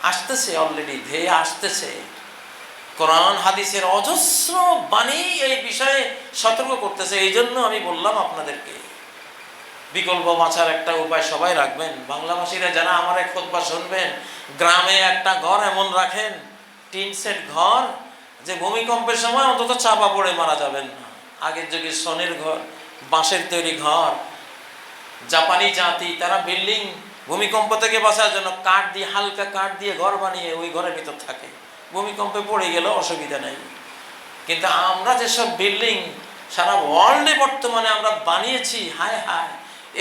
আসতেছে, অলরেডি ধেয়ে আসতেছে। কোরআন হাদিসের অজস্র বাণী এই বিষয়ে সতর্ক করতেছে। এই জন্য আমি বললাম আপনাদেরকে, বিকল্প বাঁচার একটা উপায় সবাই রাখবেন। বাংলাভাষীরা যারা আমার এক খুতবা শুনবেন, গ্রামে একটা ঘর এমন রাখেন, টিন সেট ঘর, যে ভূমিকম্পের সময় অন্তত চাপা পড়ে মারা যাবেন না। আগের যুগে সোনের ঘর, বাঁশের তৈরি ঘর। জাপানি জাতি তারা বিল্ডিং ভূমিকম্প থেকে বাঁচার জন্য কাঠ দিয়ে, হালকা কাঠ দিয়ে ঘর বানিয়ে ওই ঘরের ভিতর থাকে, ভূমিকম্পে পড়ে গেলেও অসুবিধা নেই। কিন্তু আমরা যেসব বিল্ডিং সারা ওয়ার্ল্ডে বর্তমানে আমরা বানিয়েছি, হায় হায়,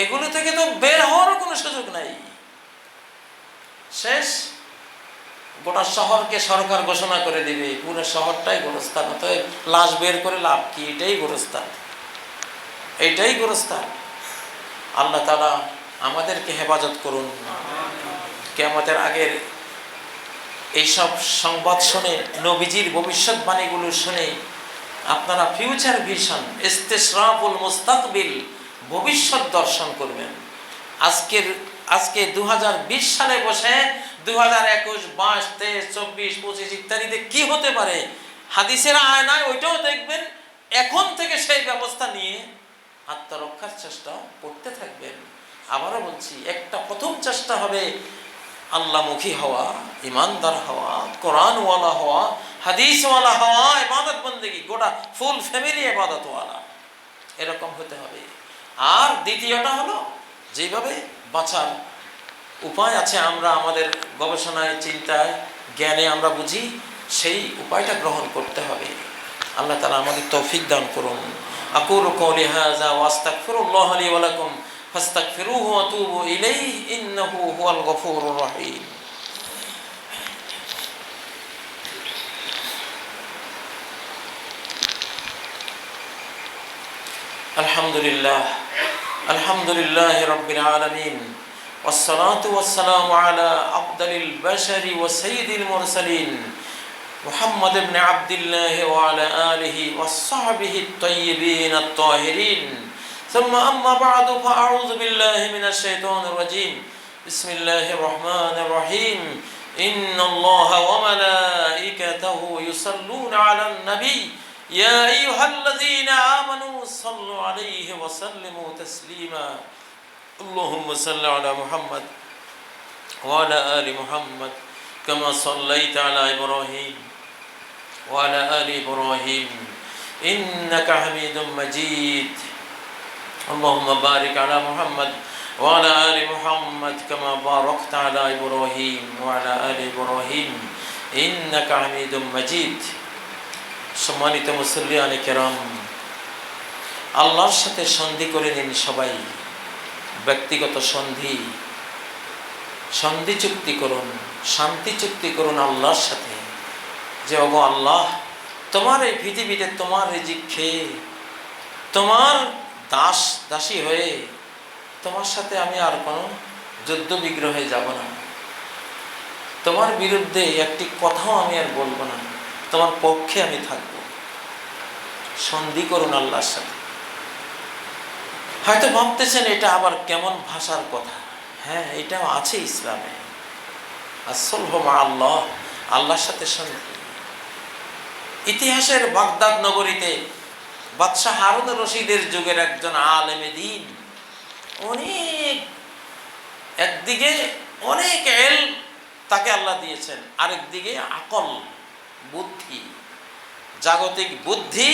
এগুলো থেকে তো বের হওয়ারও কোনো সুযোগ নাই। শেষ, গোটা শহরকে সরকার ঘোষণা করে দিবে পুরো শহরটাই গোরস্থান। অতএব লাশ বের করে লাভ কি? এটাই গোরস্থান, এইটাই গোরস্থান। আল্লাহ তাআলা আমাদেরকে হেফাজত করুন। কিয়ামতের আগের এইসব সংবাদ শুনে, নবীজির ভবিষ্যৎবাণীগুলো শুনে আপনারা ফিউচার ভিশন, ইস্তিশরাফুল মুস্তাকবিল, ভবিষ্যৎ দর্শন করবেন। আজকে 2020 সালে বসে 2021, 22, 23, 24, 25 ইত্যাদিতে কি হতে পারে হাদিসের আয়নায় ওইটাও দেখবেন। এখন থেকে সেই ব্যবস্থা নিয়ে আত্মরক্ষার চেষ্টা করতে থাকবেন। আবারও বলছি, একটা প্রথম চেষ্টা হবে আল্লাহমুখী হওয়া, ইমানদার হওয়া, কোরআনওয়ালা হওয়া, হাদিসওয়ালা হওয়া, ইবাদত বন্দেগী, গোটা ফুল ফ্যামিলি ইবাদতওয়ালা, এরকম হতে হবে। আর দ্বিতীয়টা হলো, যেভাবে বাঁচার উপায় আছে আমরা আমাদের গবেষণায়, চিন্তায়, জ্ঞানে আমরা বুঝি, সেই উপায়টা গ্রহণ করতে হবে। আল্লাহ তাআলা আমাদের তৌফিক দান করুন। আকুলু কওলি হাযা ওয়া আস্তাগফিরুল্লাহ লি ওয়া লাকুম ফাস্তাগফিরুহু ওয়া তুবু ইলাইহি ইন্নাহু হুয়াল গফুরুর রহিম। আলহামদুলিল্লাহ রাব্বিল আলামিন, ওয়াসসালাতু ওয়াসসালামু আলা আফদালিল বাশারি ওয়া সাইয়্যিদিল মুরসালিন মুহাম্মদ ইবনে আবদুল্লাহ ওয়া আলা আলিহি ওয়াস সাহবিহি আত-তাইয়্যিবিন আত-তাহিরিন। সুম্মা আম্মা বা'দু ফাআউযু বিল্লাহি মিনাশ শাইতানির রাজীম। বিসমিল্লাহির রহমানির রহিম। ইন্নাল্লাহা ওয়া মালাইকাতাহু ইউসাল্লুনা আলান নবী ইয়া আইয়ুহাল্লাযীনা আমানু সাল্লু আলাইহি ওয়া সাল্লিমু তাসলিমা। আল্লাহুম্মা সাল্লি আলা মুহাম্মদ ওয়া আলা আলি মুহাম্মদ কামা সাল্লাইতা আলা ইব্রাহিম ওয়া আলা আলি ইব্রাহিম ইন্নাকা হামিদুম মাজিদ। আল্লাহুম্মা বারিক আলা মুহাম্মদ ওয়া আলা আলি মুহাম্মদ কামা বারাকতা আলা ইব্রাহিম ওয়া আলা আলি ইব্রাহিম ইন্নাকা হামিদুম মাজিদ। সম্মানিত মুসল্লিয়ানে কেরাম, আল্লাহর সাথে সন্ধি করে নিন সবাই। ব্যক্তিগত সন্ধি চুক্তি করুন, শান্তি চুক্তি করুন আল্লাহর সাথে, যে ওগো আল্লাহ, তোমার এই পৃথিবীতে তোমার রিজিক খেয়ে, তোমার দাস দাসী হয়ে, তোমার সাথে আমি আর কোনো যুদ্ধ বিগ্রহে যাব না। তোমার বিরুদ্ধে একটি কথাও আমি আর বলবো না, তোমার পক্ষে আমি থাকব। সন্ধি করুন আল্লাহর সাথে। হয়তো ভাবতেছেন এটা আবার কেমন ভাষার কথা। হ্যাঁ, এটাও আছে ইসলামে। আসলহু মা আল্লাহ, আল্লাহর সাথে সন্ধি। ইতিহাসের বাগদাদ নগরীতে বাদশাহ হারুন রশিদের যুগের একজন আলেমে দ্বীন, একদিকে অনেক ইলম তাকে আল্লাহ দিয়েছেন, আরেকদিকে আকল, বুদ্ধি, জাগতিক বুদ্ধি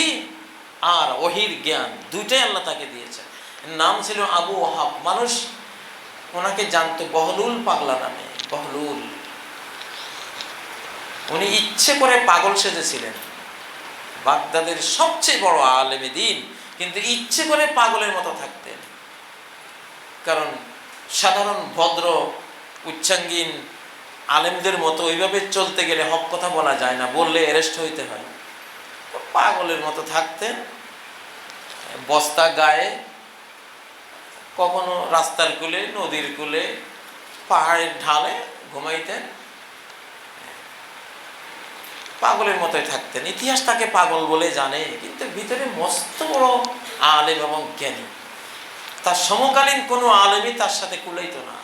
আর ওহির জ্ঞান, দুইটাই আল্লাহ তাকে দিয়েছেন। নাম ছিল আবু ওয়াহাব। মানুষ ওনাকে জানতো বহলুল পাগলা নামে। বহলুল, উনি ইচ্ছে করে পাগল সেজেছিলেন। বাগদাদের সবচেয়ে বড় আলেমে দ্বীন, কিন্তু ইচ্ছে করে পাগলের মতো থাকতেন। কারণ সাধারণ ভদ্র উচ্চাঙ্গীন আলেমদের মতো ওইভাবে চলতে গেলে হক কথা বলা যায় না, বললে অ্যারেস্ট হইতে হয়। পাগলের মতো থাকতেন, বস্তা গায়ে, কখনো রাস্তার কূলে, নদীর কূলে, পাহাড়ের ঢালে ঘুমাইতেন, পাগলের মতোই থাকতেন। ইতিহাস তাকে পাগল বলে জানে, কিন্তু ভিতরে মস্ত বড় আলেম এবং জ্ঞানী। তার সমকালীন কোনো আলেমই তার সাথে কুলাইত না।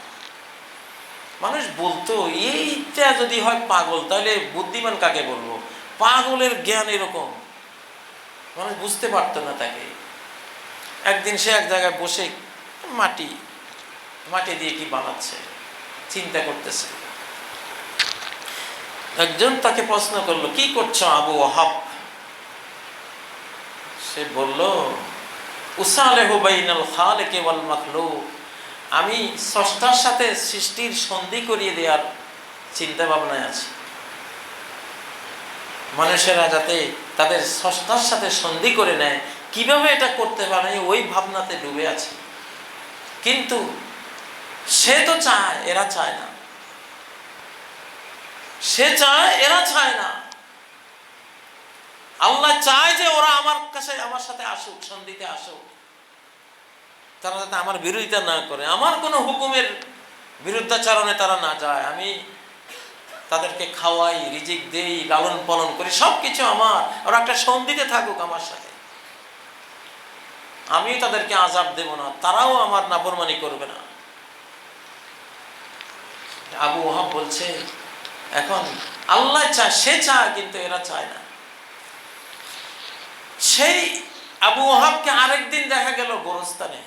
মানুষ বলতো এইটা যদি হয় পাগল, তাহলে বুদ্ধিমান কাকে বলবো? পাগলের জ্ঞান এরকম, মানুষ বুঝতে পারতো না তাকে। একদিন সে এক জায়গায় বসে মাটি মাটি দিয়ে কি বানাচ্ছে চিন্তা করতেছে। একজন তাকে প্রশ্ন করলো, কি করছো আবু ওয়াহাব? সে বলল, উসালেহু বাইনাল খালিক ওয়াল মাখলুক, আমি স্রষ্টার সাথে সৃষ্টির সন্ধি করিয়ে দেওয়ার চিন্তা ভাবনায় আছি। মানুষেরা যাতে তাদের স্রষ্টার সাথে সন্ধি করে নেয়, কিভাবে এটা করতে পারে ওই ভাবনাতে ডুবে আছে। কিন্তু সে তো চায়, এরা চায় না। সে চায়, এরা চায় না। আল্লাহ চায় যে ওরা আমার কাছে, আমার সাথে আসুক, সন্ধিতে আসুক, তারা যাতে আমার বিরোধিতা না করে, আমার কোনো হুকুমের বিরুদ্ধাচরণে তারা না যায়। আমি তাদেরকে খাওয়াই, রিজিক দেই, লালন পালন করি, সবকিছু আমার, ওরা একটা সন্ধিতে থাকুক আমার সাথে। আমি তাদেরকে আযাব দেব না, তারাও আমার নাফরমানি করবে না। আবু ওয়াহাব বলছে, এখন আল্লাহ চায়, সে চায়, কিন্তু এরা চায় না। সেই আবু ওয়াহাবকে আরেকদিন দেখা গেল গোরস্থানে,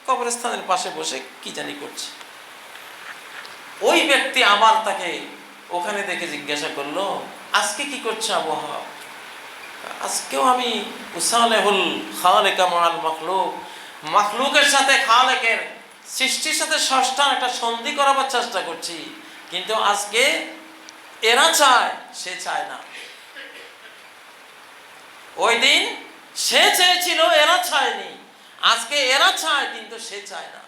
কবরস্থানের পাশে বসে কি জানি করছে। ওই ব্যক্তি আবার তাকে ওখানে দেখে জিজ্ঞাসা করলো, আজকে কি করছো আবু ওয়াহাব? আজকেও আমি উসালেহুল খালিকা মাআল মাখলুক, মাখলুকের সাথে খালেকের, সৃষ্টির সাথে স্রষ্টার একটা সন্ধি করাবার চেষ্টা করছি, কিন্তু আজকে এরা চায়, সে চায় না। ওই দিন সে চেয়েছিল, এরা চায়নি। আজকে এরা চায়, কিন্তু সে চায় না।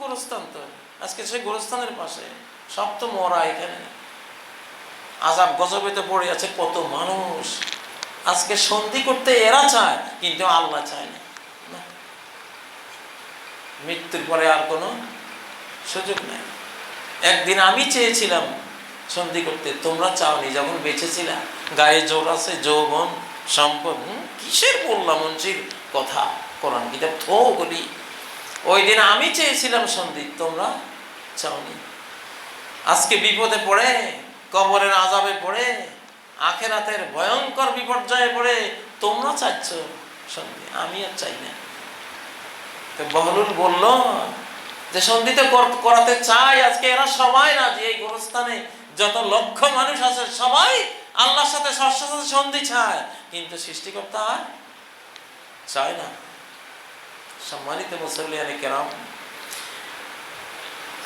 গোরস্থান তো, আজকে সে গোরস্থানের পাশে, সব তো মরা এখানে, আযাব গজবেতে পড়ে আছে কত মানুষ। আজকে সন্ধি করতে এরা চায়, কিন্তু আল্লাহ চায় না। মৃত্যুর পরে আর কোনো সুযোগ নেই। একদিন আমি চেয়েছিলাম সন্ধি করতে, তোমরা চাওনি। যখন বেঁচে ছিলাম, গায়ে জোর আছে, যৌবন, সম্পদ, কিসের বললাম মঞ্চির কথা, কোরআন কিতাব থো বলি। ওই দিন আমি চেয়েছিলাম সন্ধি, তোমরা চাওনি। আজকে বিপদে পড়ে, কবরের আযাবে পড়ে, আখিরাতের ভয়ঙ্কর বিপর্যয়ে পড়ে তোমরা চাচ্ছ সন্ধি, আমি আর চাই না। তো বহলুল বলল যে সন্ধি তো করাতে চাই, আজকে এরা সবাই রাজি। এই গোরস্থানে যত লক্ষ মানুষ আছে, সবাই আল্লাহর সাথে, স্রষ্টার সাথে সন্ধি চায়, কিন্তু সৃষ্টিকর্তা চায় না। সম্মানিত মুসল্লিয়ানে কেরাম,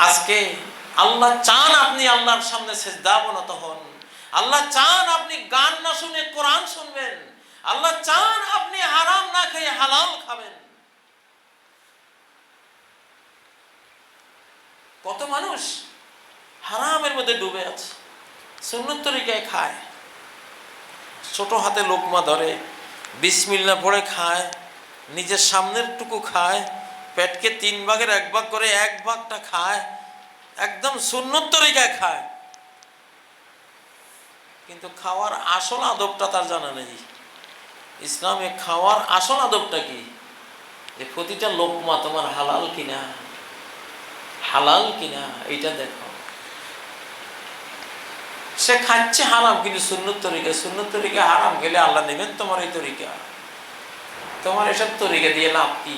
আজকে আল্লাহ চান আপনি আল্লাহর সামনে সিজদা অবনত হন। আল্লাহ চান আপনি গান না শুনে কোরআন শুনবেন। আল্লাহ চান আপনি হারাম না খেয়ে হালাল খাবেন। কত মানুষ হারামের মধ্যে ডুবে আছে, সুন্নত তরিকায় খায়, ছোট হাতে লোকমা ধরে, বিসমিল্লাহ পড়ে খায়, নিজের সামনের টুকু খায়, পেটকে 3 ভাগের 1 ভাগ করে 1 ভাগটা খায়, একদম সুন্নত তরিকায় খায়, কিন্তু খাওয়ার আসল আদবটা তার জানা নেই। ইসলামে খাওয়ার আসল আদবটা কি? যে প্রতিটা লোকমা তোমার হালাল কিনা, হালাল কিনা এইটা দেখো। সে খাচ্ছে হারাম, কিন্তু সুন্নত তরিকা, সুন্নত তরিকা হারাম গেলে আল্লাহ নেবেন তোমার এই তরিকা। তোমার এসব তরিকা দিয়ে লাভ কি?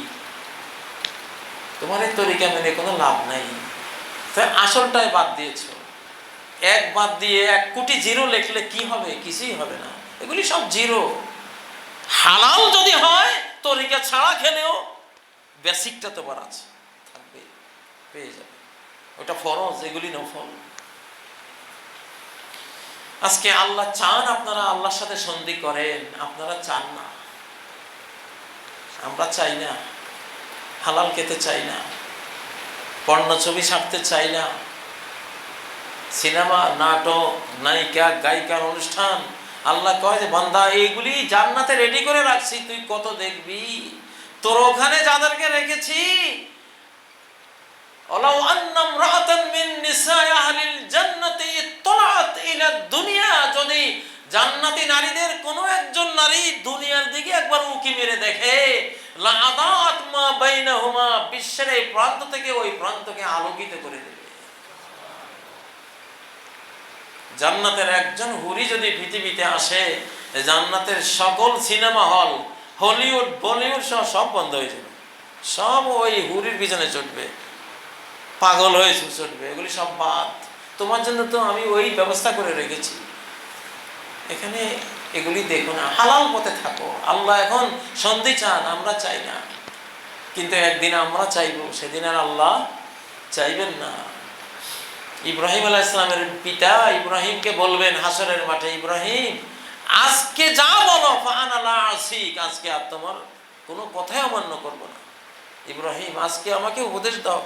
তোমার এই তরিকা মেনে কোনো লাভ নাই। তাই আসলটাই বাদ দিয়েছো। 1 বাদ দিয়ে 1 কোটি জিরো লিখলে কি হবে? কিছুই হবে না, এগুলি সব জিরো। হালাল যদি হয়, তরিকা ছাড়া খেলেও বেসিকটা তোমার আছে, থাকবে, পেয়ে যাবে। ওটা ফরজ, এগুলি নফল। আজকে আল্লাহ চান আপনারা আল্লাহর সাথে সন্ধি করেন, আপনারা চান না। আমরা চাই না, হালাল খেতে চাই না, পর্ণ ছবি ছাড়তে চাই না, সিনেমা, নাটক, নায়িকা, গায়িকার অনুষ্ঠান। আল্লাহ কয় যে বান্দা, এইগুলি জান্নাতে রেডি করে রাখছি, তুই কত দেখবি। তোর ওখানে যাদেরকে রেখেছি, ওয়ালাউ আন্না ইমরাআতান মিন নিসাই আহলিল জান্নাতি ইত্তালাআত ইলা দুনিয়া, যদি জান্নাতি নারীদের কোনো একজন নারী দুনিয়ার দিকে একবার উঁকি মেরে দেখে, লাআদাত মা বাইনাহুমা, বিশ্বের এই প্রান্ত থেকে ওই প্রান্তকে আলোকিত করে দেবে। জান্নাতের একজন হুরি যদি পৃথিবীতে আসে, জান্নাতের সকল সিনেমা হল, হলিউড বলিউড সব বন্ধ হয়ে যাবে, সব ওই হুরির পিছনে ছুটবে, পাগল হয়ে ছুটবে, এগুলি সব বাদ। তোমার জন্য তো আমি ওই ব্যবস্থা করে রেখেছি, এখানে এগুলি দেখো না, হালাল পথে থাকো। আল্লাহ এখন সন্ধি চান, আমরা চাই না, কিন্তু একদিন আমরা চাইব, সেদিন আর আল্লাহ চাইবেন না। ইব্রাহিম আলাইহিস সালামের পিতা ইব্রাহিমকে বলবেন হাসরের মাঠে, ইব্রাহিম আজকে যা বলো ফাআনা লা আসিক, আজকে আর তোমার কোনো কথাই অমান্য করব না। ইব্রাহিম আজকে আমাকে উপদেশ দাও,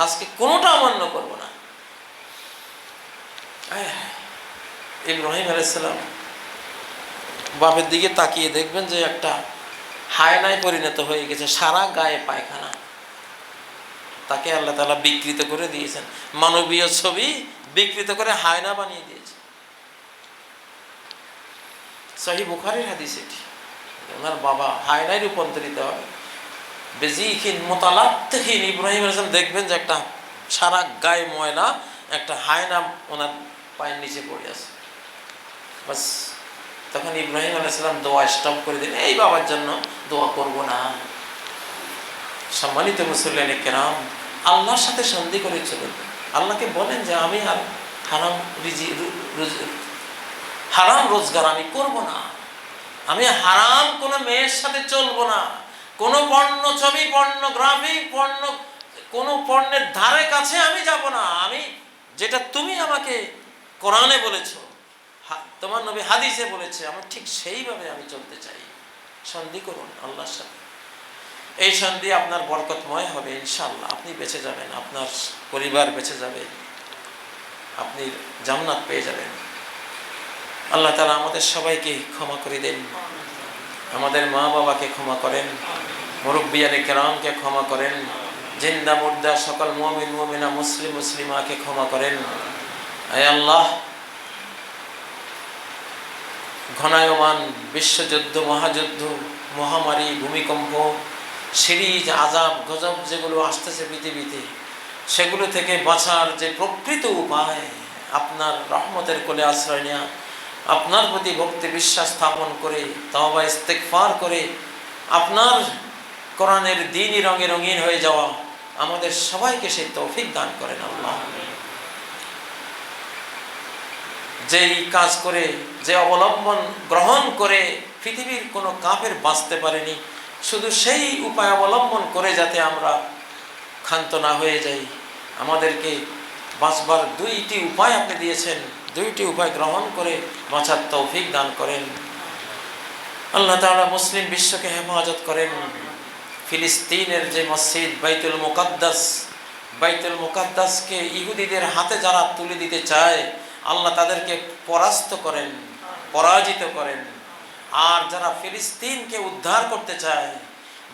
আজকে কোনোটা অমান্য করব না। ইব্রাহিম আলাইহিস সালাম বাপের দিকে তাকিয়ে দেখবেন যে একটা হায়নায় পরিণত হয়ে গেছে, সারা গায়ে পায়খানা। তাকে আল্লাহ তাআলা বিকৃত করে দিয়েছেন, মানবীয় ছবি বিকৃত করে হায়না বানিয়ে দিয়েছে। সহিহ বুখারীর হাদিস এটি। ওনার বাবা হায়নায় রূপান্তরিত হবে। বেজিখিন মুতালাত্তিখিন, ইব্রাহিম আলাইহিস সালাম দেখবেন যে একটা সারা গায়ে ময়লা একটা হায়না ওনার পায়ের নিচে পড়ে আছে। বাস তখন ইব্রাহিম আলাইহিস সালাম দোয়া স্টপ করে দিলেন, এই বাবার জন্য দোয়া করব না। সম্মানিত মুসল্লিয়ানে কেরাম, আল্লাহর সাথে সন্ধি করে চলুন। আল্লাহকে বলেন যে আমি আর হারাম রোজগার আমি করব না, আমি হারাম কোনো মেয়ের সাথে চলবো না, কোনো পর্ণ ছবি, পর্নোগ্রাফি, কোনো পর্ণের ধারে কাছে আমি যাব না। আমি যেটা তুমি আমাকে কোরআনে বলেছো, তোমার নবী হাদিসে বলেছে, আমি ঠিক সেইভাবে আমি চলতে চাই। সন্ধি করুন আল্লাহর সাথে, এই সন্ধি আপনার বরকতময় হবে ইনশাআল্লাহ। আপনি বেঁচে যাবেন, আপনার পরিবার বেঁচে যাবে, আপনি জান্নাত পেয়ে যাবেন। আল্লাহ তাআলা আমাদের সবাইকে ক্ষমা করে দেন, আমাদের মা বাবাকে ক্ষমা করেন, মুরব্বিয়ানে কেরামকে ক্ষমা করেন, জিন্দা মুর্দা সকল মুমিন মুমিনা মুসলিম মুসলিমাকে ক্ষমা করেন। হে আল্লাহ, ঘনায়মান বিশ্বযুদ্ধ, মহাযুদ্ধ, মহামারী, ভূমিকম্প, সিরিজ আযাব গজব যেগুলো আসতেছে পৃথিবীতে, সেগুলো থেকে বাঁচার যে প্রকৃত উপায়, আপনার রহমতের কোলে আশ্রয় নেওয়া, আপনার প্রতি ভক্তি বিশ্বাস স্থাপন করে তওবা ইস্তেগফার করে আপনার কোরআনের দ্বীনি রঙে রঙিন হয়ে যাওয়া, আমাদের সবাইকে সেই তৌফিক দান করেন আল্লাহ। যেই কাজ করে, যে অবলম্বন গ্রহণ করে পৃথিবীর কোনো কাফের বাঁচতে পারেনি, শুধু সেই উপায় অবলম্বন করে যাতে আমরা ক্ষান্ত না হয়ে যাই, আমাদেরকে বাঁচবার দুইটি উপায় আপনি দিয়েছেন, দুইটি উপায় গ্রহণ করে বাঁচার তৌফিক দান করেন আল্লাহ তাআলা। মুসলিম বিশ্বকে হেফাজত করেন। ফিলিস্তিনের যে মসজিদ বাইতুল মুকাদ্দাসকে ইহুদিদের হাতে যারা তুলে দিতে চায়, আল্লাহ তাদেরকে পরাস্ত করেন, পরাজিত করেন। আর যারা ফিলিস্তিনকে উদ্ধার করতে চায়,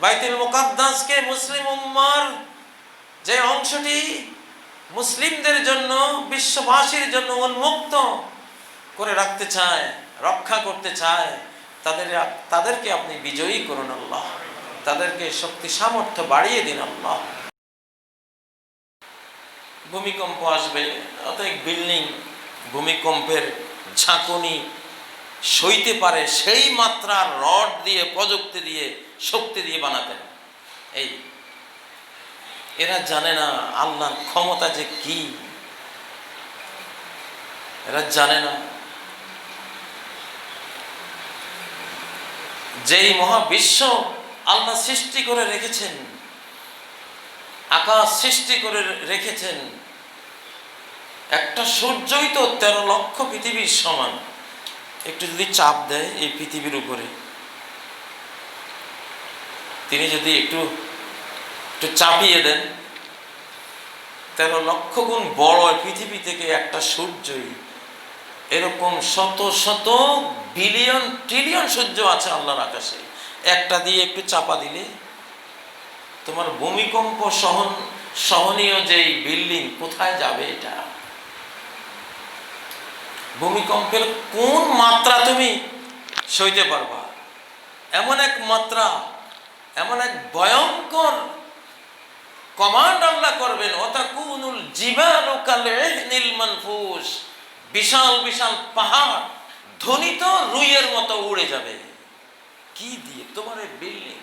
বাইতুল মুকাদ্দাসকে মুসলিম উম্মার যে অংশটি মুসলিমদের জন্য, বিশ্ববাসীর জন্য উন্মুক্ত করে রাখতে চায়, রক্ষা করতে চায়, তাদেরকে আপনি বিজয়ী করুন আল্লাহ, তাদেরকে শক্তি সামর্থ্য বাড়িয়ে দিন আল্লাহ। ভূমিকম্প আসবে, অতএব বিল্ডিং ভূমিকম্পের ঝাঁকুনি সইতে পারে সেই মাত্রার রড দিয়ে, প্রযুক্তি দিয়ে, শক্তি দিয়ে বানাতেন। এই এরা জানে না আল্লাহর ক্ষমতা যে কি, এরা জানে না। যেই মহাবিশ্ব আল্লাহ সৃষ্টি করে রেখেছেন, আকাশ সৃষ্টি করে রেখেছেন, একটা সূর্যই তো 13 লক্ষ পৃথিবীর সমান। একটু যদি চাপ দেয় এই পৃথিবীর উপরে, তিনি যদি একটু চাপিয়ে দেন, 13 লক্ষ গুণ বড় পৃথিবী থেকে একটা সূর্যই। এরকম শত শত বিলিয়ন ট্রিলিয়ন সূর্য আছে আল্লাহর আকাশে, একটা দিয়ে একটু চাপা দিলে তোমার ভূমিকম্প সহনীয় যেই বিল্ডিং কোথায় যাবে? এটা ভূমিকম্পের কোন মাত্রা তুমি সইতে পারবা? এমন এক মাত্রা, এমন এক ভয়ঙ্কর কমান্ড আল্লাহ করবেন, ওয়াতাকুনুল জিবালু কালইহনিল মানফুস, বিশাল বিশাল পাহাড় ধ্বনিত রুইয়ের মতো উড়ে যাবে। কি দিয়ে? তোমার বিল্ডিং,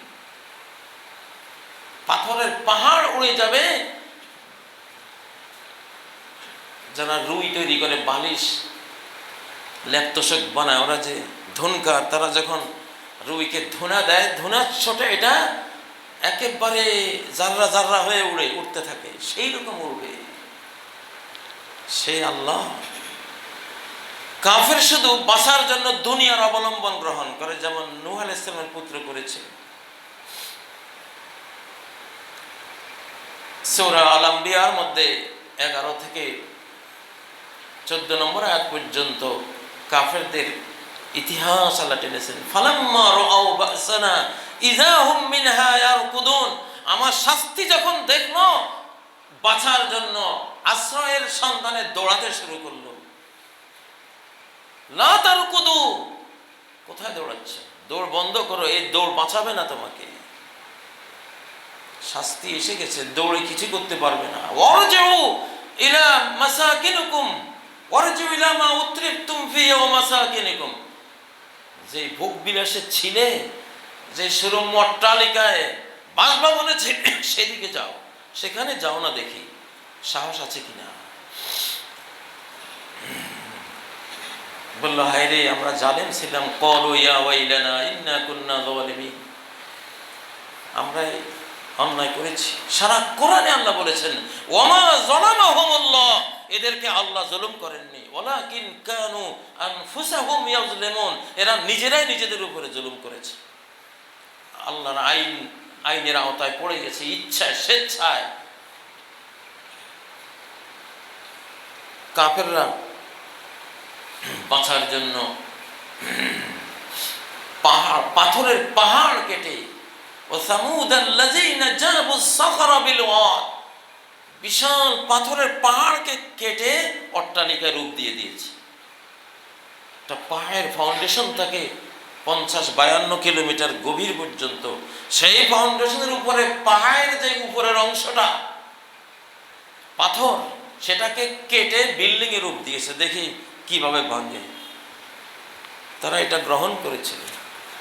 পাথরের পাহাড় উড়ে যাবে। যারা রুই তৈরি করে, বালিশ, ল্যাপতোষক বানায়, ওরা যে ধুনকার, তারা যখন রুইকে ধুনা দেয়, ধুনার ছোটে এটা একেবারে জাররা জাররা হয়ে উঠতে থাকে, সেই রকম উড়বে। সেই আল্লাহ। কাফের শুধু বাঁচার জন্য দুনিয়ার অবলম্বন গ্রহণ করে, যেমন নূহ আলাইহিস সালামের পুত্র করেছে। সূরা আল আম্বিয়ার মধ্যে 11 থেকে 14 নম্বর আয়াত পর্যন্ত কাফেরদের ইতিহাস আল্লাহ টেনেছেন। ফালাম্মা রাআউ বাসানা ইযা হুম মিনহা ইয়ারকুদুন, আমার শাস্তি যখন দেখলো, বাঁচার জন্য আশ্রয়ের সন্ধানে দৌড়াতে শুরু করলো। লা তারকুদু, কোথায় দৌড়াচ্ছ? দৌড় বন্ধ করো, এই দৌড় বাঁচাবে না তোমাকে। শাস্তি এসে গেছে, দৌড়ে কিছু করতে পারবে না। ওয়ারজিউ ইলা মাসাকিনুকুম ওয়ারজিউ ইলা মা উতরিফতুম ফিহি ওয়া মাসাকিনুকুম, যে ভোগ বিলাসে ছিলে, যে সুরম্য অট্টালিকায় বাসবা বলেছে, সেদিকে যাও, সেখানে যাও না, দেখি সাহস আছে কিনা। বলল, হায় রে, আমরা জালেম ছিলাম। ক্বালু ইয়া ওয়াইলানা ইন্না কুন্না যালিমিন, আমরা অন্যায় করেছি। সারা কোরআনে আল্লাহ বলেছেন, ওয়ামা যালামাহুমুল্লাহ, এদেরকে আল্লাহ জুলুম করেননি, ওয়ালাকিন কানু আনফুসাহুম ইয়াজলিমুন, এরা নিজেরাই নিজেদের উপরে জুলুম করেছে। আল্লাহর আইনের আওতায় পড়ে গেছে, ইচ্ছায় স্বেচ্ছায়। কাফেররা বাঁচার জন্য পাহাড়, পাথরের পাহাড় কেটে, ও সামুদাল্লাযীনা জাবুস সাখরা বিল ওয়াদ, বিশাল পাথরের পাহাড়কে কেটে অট্টালিকায় রূপ দিয়ে দিয়েছে। একটা পাহাড়ের ফাউন্ডেশন থাকে 50-52 কিলোমিটার গভীর পর্যন্ত, সেই ফাউন্ডেশনের উপরে পাহাড়ের যে উপরের অংশটা পাথর, সেটাকে কেটে বিল্ডিং এর রূপ দিয়েছে। দেখি কিভাবে ভাঙে। তারা এটা গ্রহণ করেছিল,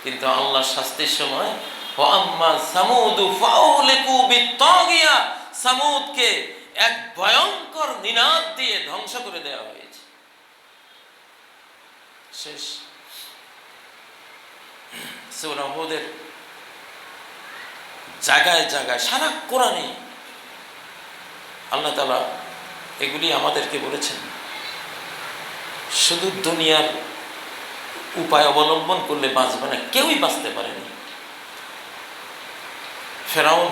কিন্তু আল্লাহ শাস্তির সময়, ওয়াম্মা সামুদু ফাউলিকু বিত্তাগিয়া, সামুদকে এক ভয়ঙ্কর নিনাদ দিয়ে ধ্বংস করে দেওয়া হয়েছে। শেষ। সূরা হুদের জায়গায় জায়গায়, সারা কোরআনে আল্লাহ তাআলা এগুলি আমাদেরকে বলেছেন। শুধু দুনিয়ার উপায় অবলম্বন করলে বাঁচবে না, কেউই বাঁচতে পারেনি। ফেরাউন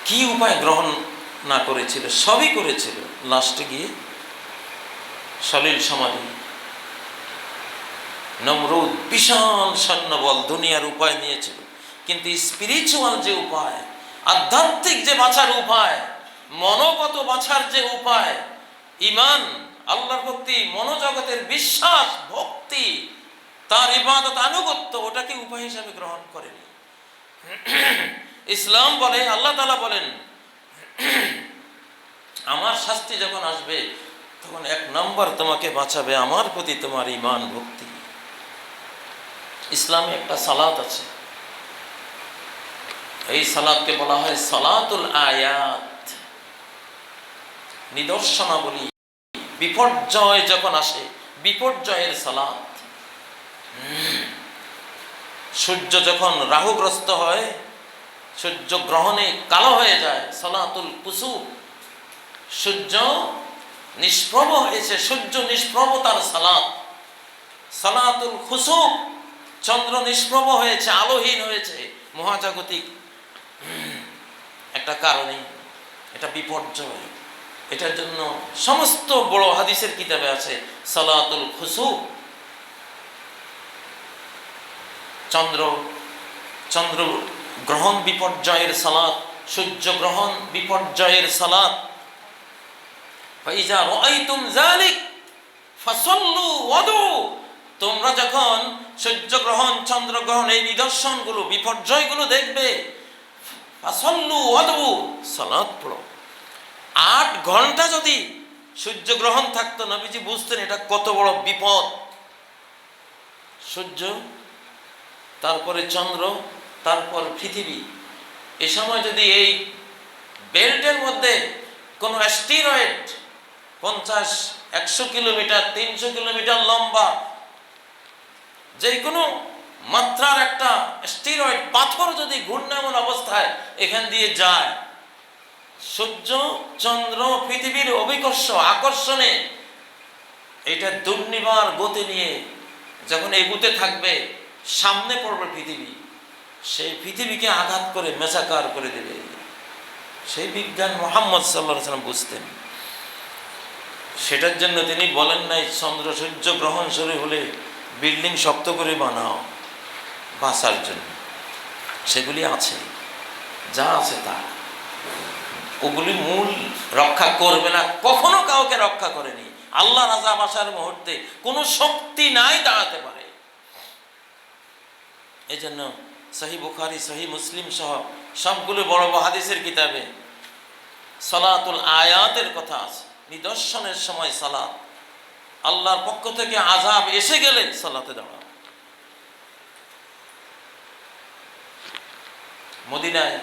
কি উপায় গ্রহণ না করেছিল? সবই করেছিল। লাস্টে গিয়ে সলিল সমাধি। নমরুদ বিশাল সৈন্যবল, দুনিয়ার উপায় নিয়েছিল, কিন্তু স্পিরিচুয়াল যে উপায়, আধ্যাত্মিক যে বাঁচার উপায়, মনোগত বাঁচার যে উপায়, ঈমান, আল্লাহর ভক্তি, মনোজগতের বিশ্বাস, ভক্তি, তার ইবাদত, আনুগত্য, ওটাকে উপায় হিসাবে গ্রহণ করেনি। ইসলাম বলে, আল্লাহ তাআলা বলেন, আমার শাস্তি যখন আসবে, তখন 1 নম্বর তোমাকে বাঁচাবে আমার প্রতি তোমার ঈমান, ভক্তি। ইসলামে একটা সালাত আছে, এই সালাতকে বলা হয় সালাতুল আয়াত, নিদর্শনাবলী। বিপর্যয় যখন আসে, বিপর্যয়ের সালাত। সূর্য যখন রাহুগ্রস্ত হয়, সূর্য গ্রহণে কালো হয়ে যায়, সালাতুল কুসুফ, সূর্য নিষ্প্রভ হয়েছে, সূর্য নিষ্প্রভতার সালাত। সালাতুল খুসুফ, চন্দ্র নিষ্প্রভ হয়েছে, আলোহীন হয়েছে, মহাজাগতিক একটা কারণে, এটা বিপর্যয়। এটার জন্য সমস্ত বড় হাদিসের কিতাবে আছে সালাতুল খুসুফ। চন্দ্র গ্রহণ বিপর্যয়ের সালাত, সূর্য গ্রহণ বিপর্যয়ের সালাত। ফাইজা রাআইতুম যালিক ফাসাল্লু ওয়াদু, তোমরা যখন সূর্যগ্রহণ চন্দ্রগ্রহণ এই নিদর্শনগুলো বিপর্যয়গুলো দেখবে, ফাসাল্লু ওয়াদু, সালাত পড়ো। 8 ঘন্টা যদি সূর্যগ্রহণ থাকতো, নবীজি বুঝতেন এটা কত বড় বিপদ। সূর্য, তারপরে চন্দ্র, তারপর পৃথিবী, এ সময় যদি এই বেল্টের মধ্যে কোনো অ্যাস্টেরয়েড 50-100 কিলোমিটার 300 কিলোমিটার লম্বা যে কোনো মাত্রার একটা অ্যাস্টেরয়েড পাথর যদি ঘূর্ণায়মান অবস্থায় এখান দিয়ে যায়, সূর্য চন্দ্র পৃথিবীর অভিকর্ষ আকর্ষণে এটা দুর্নিবার গতি নিয়ে যখন এগুতে থাকবে, সামনে পড়বে পৃথিবী, সেই পৃথিবীকে আঘাত করে মেসাকার করে দেবে। সেই বিজ্ঞান মুহাম্মদ সাল্লাল্লাহু আলাইহি ওয়াসাল্লাম বুঝতেন। সেটার জন্য তিনি বলেন নাই চন্দ্র সূর্য গ্রহণ শুরু হলে বিল্ডিং শক্ত করে বানাও বাঁচার জন্য। সেগুলি আছে, যা আছে তা, ওগুলি মূল রক্ষা করবে না, কখনো কাউকে রক্ষা করেনি। আল্লাহর আযাব আসার মুহূর্তে কোনো শক্তি নাই দাঁড়াতে পারে। এই জন্য সহিহ বুখারী সহিহ মুসলিম সহ সবগুলো বড় বড় হাদিসের কিতাবে সালাতুল আয়াতের কথা আছে। নিদর্শনের সময় সালাত, আল্লাহর পক্ষ থেকে আযাব এসে গেলে সালাতে দাঁড়াও। মদিনায়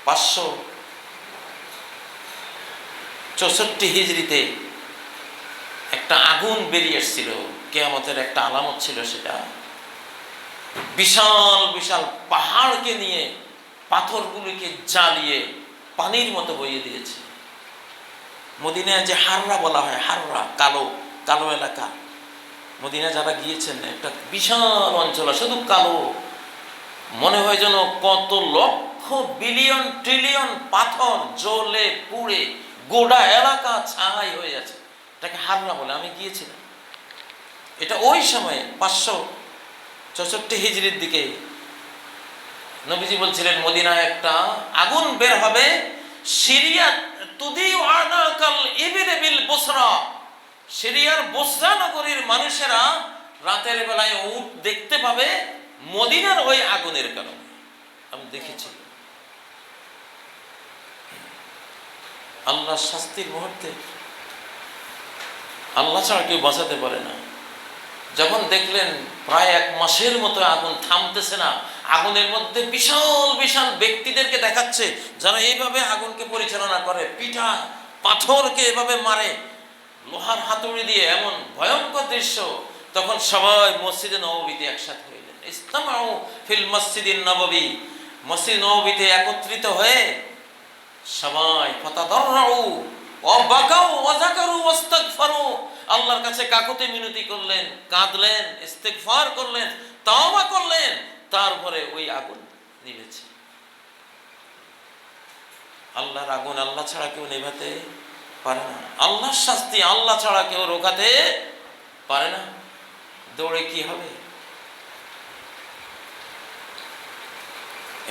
564 হিজরিতে একটা আগুন বেরিয়ে এসেছিল, কিয়ামতের একটা আলামত ছিল সেটা। বিশাল বিশাল পাহাড়কে নিয়ে পাথরগুলিকে জ্বালিয়ে পানির মতো বইয়ে দিয়েছে। মদিনায় যে হাররা বলা হয়, হাররা কালো কালো এলাকা, মদিনা যারা গিয়েছেন একটা বিশাল অঞ্চল, শুধু কালো, মনে হয় যেন কত লক্ষ বিলিয়ন ট্রিলিয়ন পাথর জ্বলে পুড়ে গোটা এলাকা ছাই হয়ে আছে, এটাকে হাররা বলে। আমি গিয়েছিলাম, এটা ওই সময়ে 564 হিজরির দিকে নবীজি বলছিলেন মদিনায় একটা আগুন বের হবে, সিরিয়া তুদিউ আনাকাল ইবনে বিল বুসরা, সিরিয়ার বুসরা নগরীর মানুষেরা রাতের বেলায় উট দেখতে পাবে মদিনার ওই আগুনের কারণে। আমি দেখেছি আল্লাহর শাস্তির মুহূর্তে আল্লাহ ছাড়া কেউ বাঁচাতে পারে না। যখন দেখলেন প্রায় 1 মাসের মতো আগুন থামতেছে না, আগুনের মধ্যে বিশাল বিশাল ব্যক্তিদেরকে দেখাচ্ছে যারা এইভাবে আগুনকে পরিচালনা করে, পিঠা পাথরকে এভাবে মারে লোহার হাতুড়ি দিয়ে, এমন ভয়ঙ্কর দৃশ্য। তখন সবাই মসজিদে নববীতে একসাথে হইলেন। ইসতামাউ ফিল মসজিদিন নববী, মসজিদ নববীতে একত্রিত হয়ে সবাই ফাতাদাররাউ ওয়া বাকাউ ওয়া যাকারু ওয়াস্তাগফারু, আল্লাহর কাছে কাকুতি মিনতি করলেন, কাঁদলেন, ইস্তিগফার করলেন, তাওবা করলেন, তারপরে ওই আগুন নিভেছে। আল্লাহর আগুন আল্লাহ ছাড়া কেউ নেভাতে পারে না, আল্লাহর শাস্তি আল্লাহ ছাড়া কেউ রোখাতে পারে না। দৌড়ে কি হবে?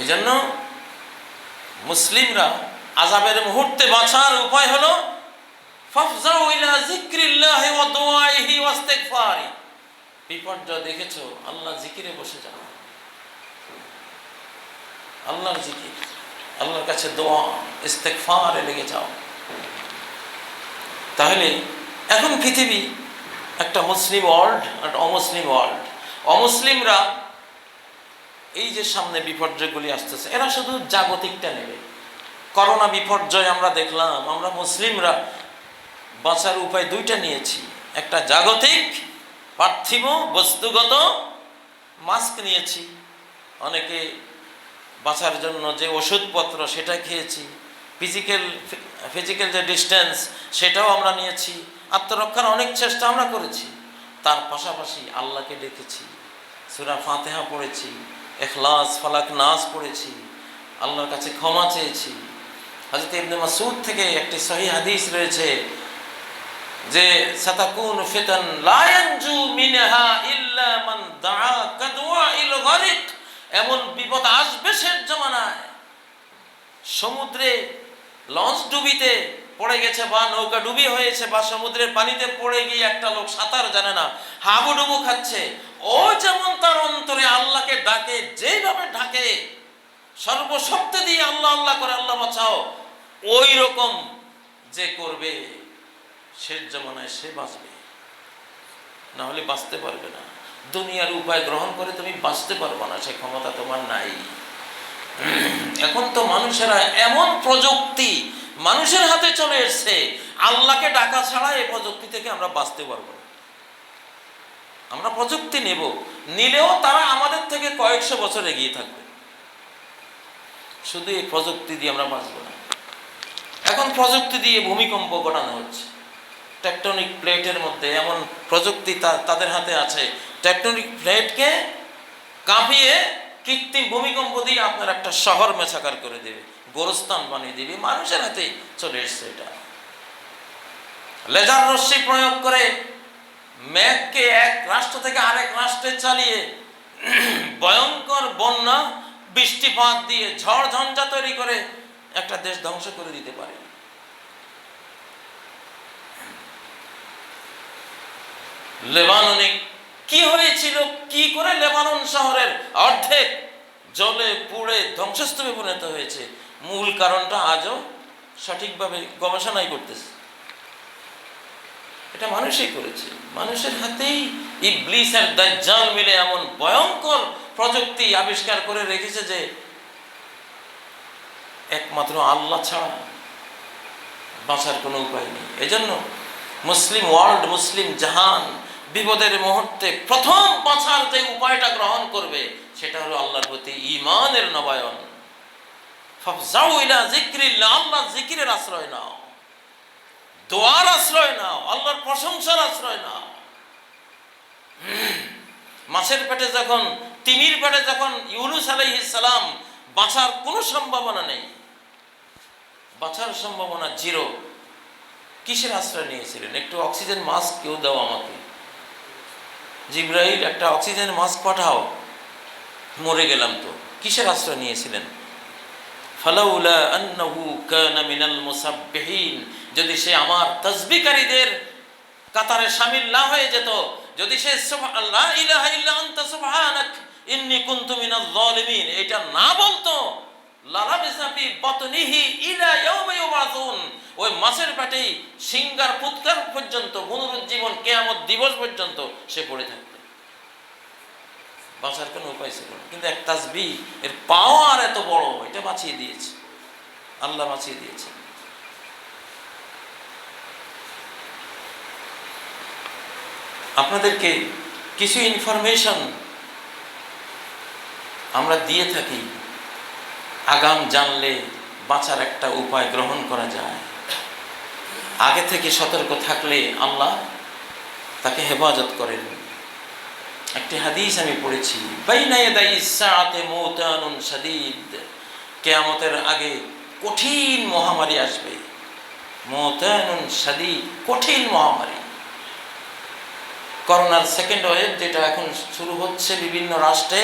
এই জন্য মুসলিমরা আযাবের মুহূর্তে বাঁচার উপায় হলো ফাফজাউ ইলা যিকরিল্লাহি ওয়া দুআইহি ওয়া ইস্তিগফারি। বিপর্যয় দেখেছো, আল্লাহ জিকিরে বসে যাও, আল্লাহর জিকির, আল্লাহর কাছে দোয়া ইস্তিগফারে লেগে যাও। তাহলে এখন পৃথিবী একটা মুসলিম ওয়ার্ল্ড আর অমুসলিম ওয়ার্ল্ড। অমুসলিমরা এই যে সামনে বিপর্যয়গুলি আসতেছে, এরা শুধু জাগতিকটা নেবে। করোনা বিপর্যয় আমরা দেখলাম, আমরা মুসলিমরা বাঁচার উপায় 2টা নিয়েছি, একটা জাগতিক পার্থিব বস্তুগত মাস্ক নিয়েছি, অনেকে বাঁচার জন্য যে ওষুধপত্র সেটা খেয়েছি, ফিজিক্যাল যে ডিস্টেন্স সেটাও আমরা নিয়েছি, আত্মরক্ষার অনেক চেষ্টা আমরা করেছি। তার পাশাপাশি আল্লাহকে ডেকেছি, সূরা ফাতিহা পড়েছি, ইখলাস ফালাক নাস পড়েছি, আল্লাহর কাছে ক্ষমা চেয়েছি। হযরত ইবনে মাসউদ থেকে একটি সহিহ হাদিস রয়েছে যে সাতাকুন ফিতান লা ইয়ানজু মিনহা ইল্লা মান দাআ কাদওয়াইল গরিক, এমন বিপদ আসবে শেষ জামানায়, সমুদ্রে লঞ্চ ডুবিতে পড়ে গেছে বা নৌকা ডুবি হয়েছে বা সমুদ্রের পানিতে পড়ে গিয়ে একটা লোক সাঁতার জানে না, হাবুডুবু খাচ্ছে, ও যেমন তার অন্তরে আল্লাহকে ডাকে, যেভাবে ডাকে সর্বশক্তি দিয়ে আল্লাহ আল্লাহ করে আল্লাহ বাঁচাও, ওই রকম যে করবে শেষ জামানায় সে বাঁচবে, না হলে বাঁচতে পারবে না। দুনিয়ার উপায় গ্রহণ করে তুমি বাঁচতে পারবে না, সে ক্ষমতা তোমার নাই। এখন তো মানুষেরা এমন প্রযুক্তি মানুষের হাতে চলে এসছে, আল্লাহকে ডাকা ছাড়া এই প্রযুক্তি থেকে আমরা বাঁচতে পারবো না। আমরা প্রযুক্তি নিলেও তারা আমাদের থেকে কয়েকশো বছর এগিয়ে থাকবে, শুধু এই প্রযুক্তি দিয়ে আমরা বাঁচব না। এখন প্রযুক্তি দিয়ে ভূমিকম্প ঘটানো হচ্ছে, টেকটনিক প্লেটের মধ্যে এমন প্রযুক্তি তাদের হাতে আছে, টেকটনিক প্লেটকে কাঁপিয়ে কৃত্রিম ভূমিকম্প দিয়ে আপনার একটা শহর মেছাকার করে দেবে, গোরস্থান বানিয়ে দেবে। মানুষের হাতে চলে এসছে এটা। লেজার রশ্মি প্রয়োগ করে মেঘকে এক রাষ্ট্র থেকে আরেক রাষ্ট্রে চালিয়ে ভয়ঙ্কর বন্যা, বৃষ্টিপাত দিয়ে ঝড় ঝঞ্ঝা তৈরি করে একটা দেশ ধ্বংস করে দিতে পারে। লেবাননে কি হয়েছিল, কি করে লেবানন শহরের অর্ধেক জলে পুড়ে ধ্বংসস্তূপে পরিণত হয়েছে, মূল কারণটা আজও সঠিকভাবে গবেষণাই করতেছে। এটা মানুষই করেছে, মানুষের হাতেই ইবলিস আর দাজ্জাল মিলে এমন ভয়ঙ্কর প্রযুক্তি আবিষ্কার করে রেখেছে যে একমাত্র আল্লাহ ছাড়া বাঁচার কোনো উপায় নেই। এজন্য মুসলিম ওয়ার্ল্ড, মুসলিম জাহান বিপদের মুহূর্তে প্রথম বাঁচার যে উপায়টা গ্রহণ করবে সেটা হলো আল্লাহর প্রতি ঈমানের নবায়ন। ফাফজাউ ইলা যিকরিল্লাহ, আল্লাহর জিকিরের আশ্রয় নাও, দোয়ার আশ্রয় নাও, আল্লাহর প্রশংসার আশ্রয় নাও। মাছের পেটে যখন, তিমির পেটে যখন ইউনূস আলাইহিস সালাম বাঁচার কোনো সম্ভাবনা নেই, বাঁচার সম্ভাবনা জিরো, কিসের আশ্রয় নিয়েছিলেন? একটু অক্সিজেন মাস্ক কেউ দাও আমাকে, জিবরাইল একটা অক্সিজেন মাস্ক পাঠাও, মরে গেলাম তো। কিসের আশ্রয় নিয়েছিলেন? ফালাউলা আন্নাহু কানা মিনাল মুসাব্বিহিন, যদি সে আমার তাসবিহকারীদের কাতারে শামিল না হয়ে যেত, যদি সে লা ইলাহা ইল্লা আনতা সুবহানাক ইন্নী কুনতু মিনাজ জালিমিন এটা না বলতো, লালাবিসা ফি বাতনিহি ইলা ইয়াউমি ইউবাসুন, ওই মাছের পেটেই সিংগার ফুৎকার পর্যন্ত, পুনরুজ্জীবন কিয়ামত দিবস পর্যন্ত সে পড়ে থাকত। বাঁচার কোনো উপায় ছিল না। কিন্তু এক তাসবিহ এর পাওয়ার এত বড়, এটা বাঁচিয়ে দিয়েছে, আল্লাহ বাঁচিয়ে দিয়েছে। আপনাদেরকে কিছু ইনফরমেশন আমরা দিয়ে থাকি, আগাম জানলে বাঁচার একটা উপায় গ্রহণ করা যায়। আগে থেকে সতর্ক থাকলে আল্লাহ তাকে হেফাজত করেন। একটি হাদিস আমি পড়েছি, বাইনা ইয়াদাইস সাআতি মাউতানুন শাদীদ, কিয়ামতের আগে কঠিন মহামারী আসবে। মাউতানুন শাদীদ, কঠিন মহামারী। করোনার সেকেন্ড ওয়েভ যেটা এখন শুরু হচ্ছে বিভিন্ন রাষ্ট্রে,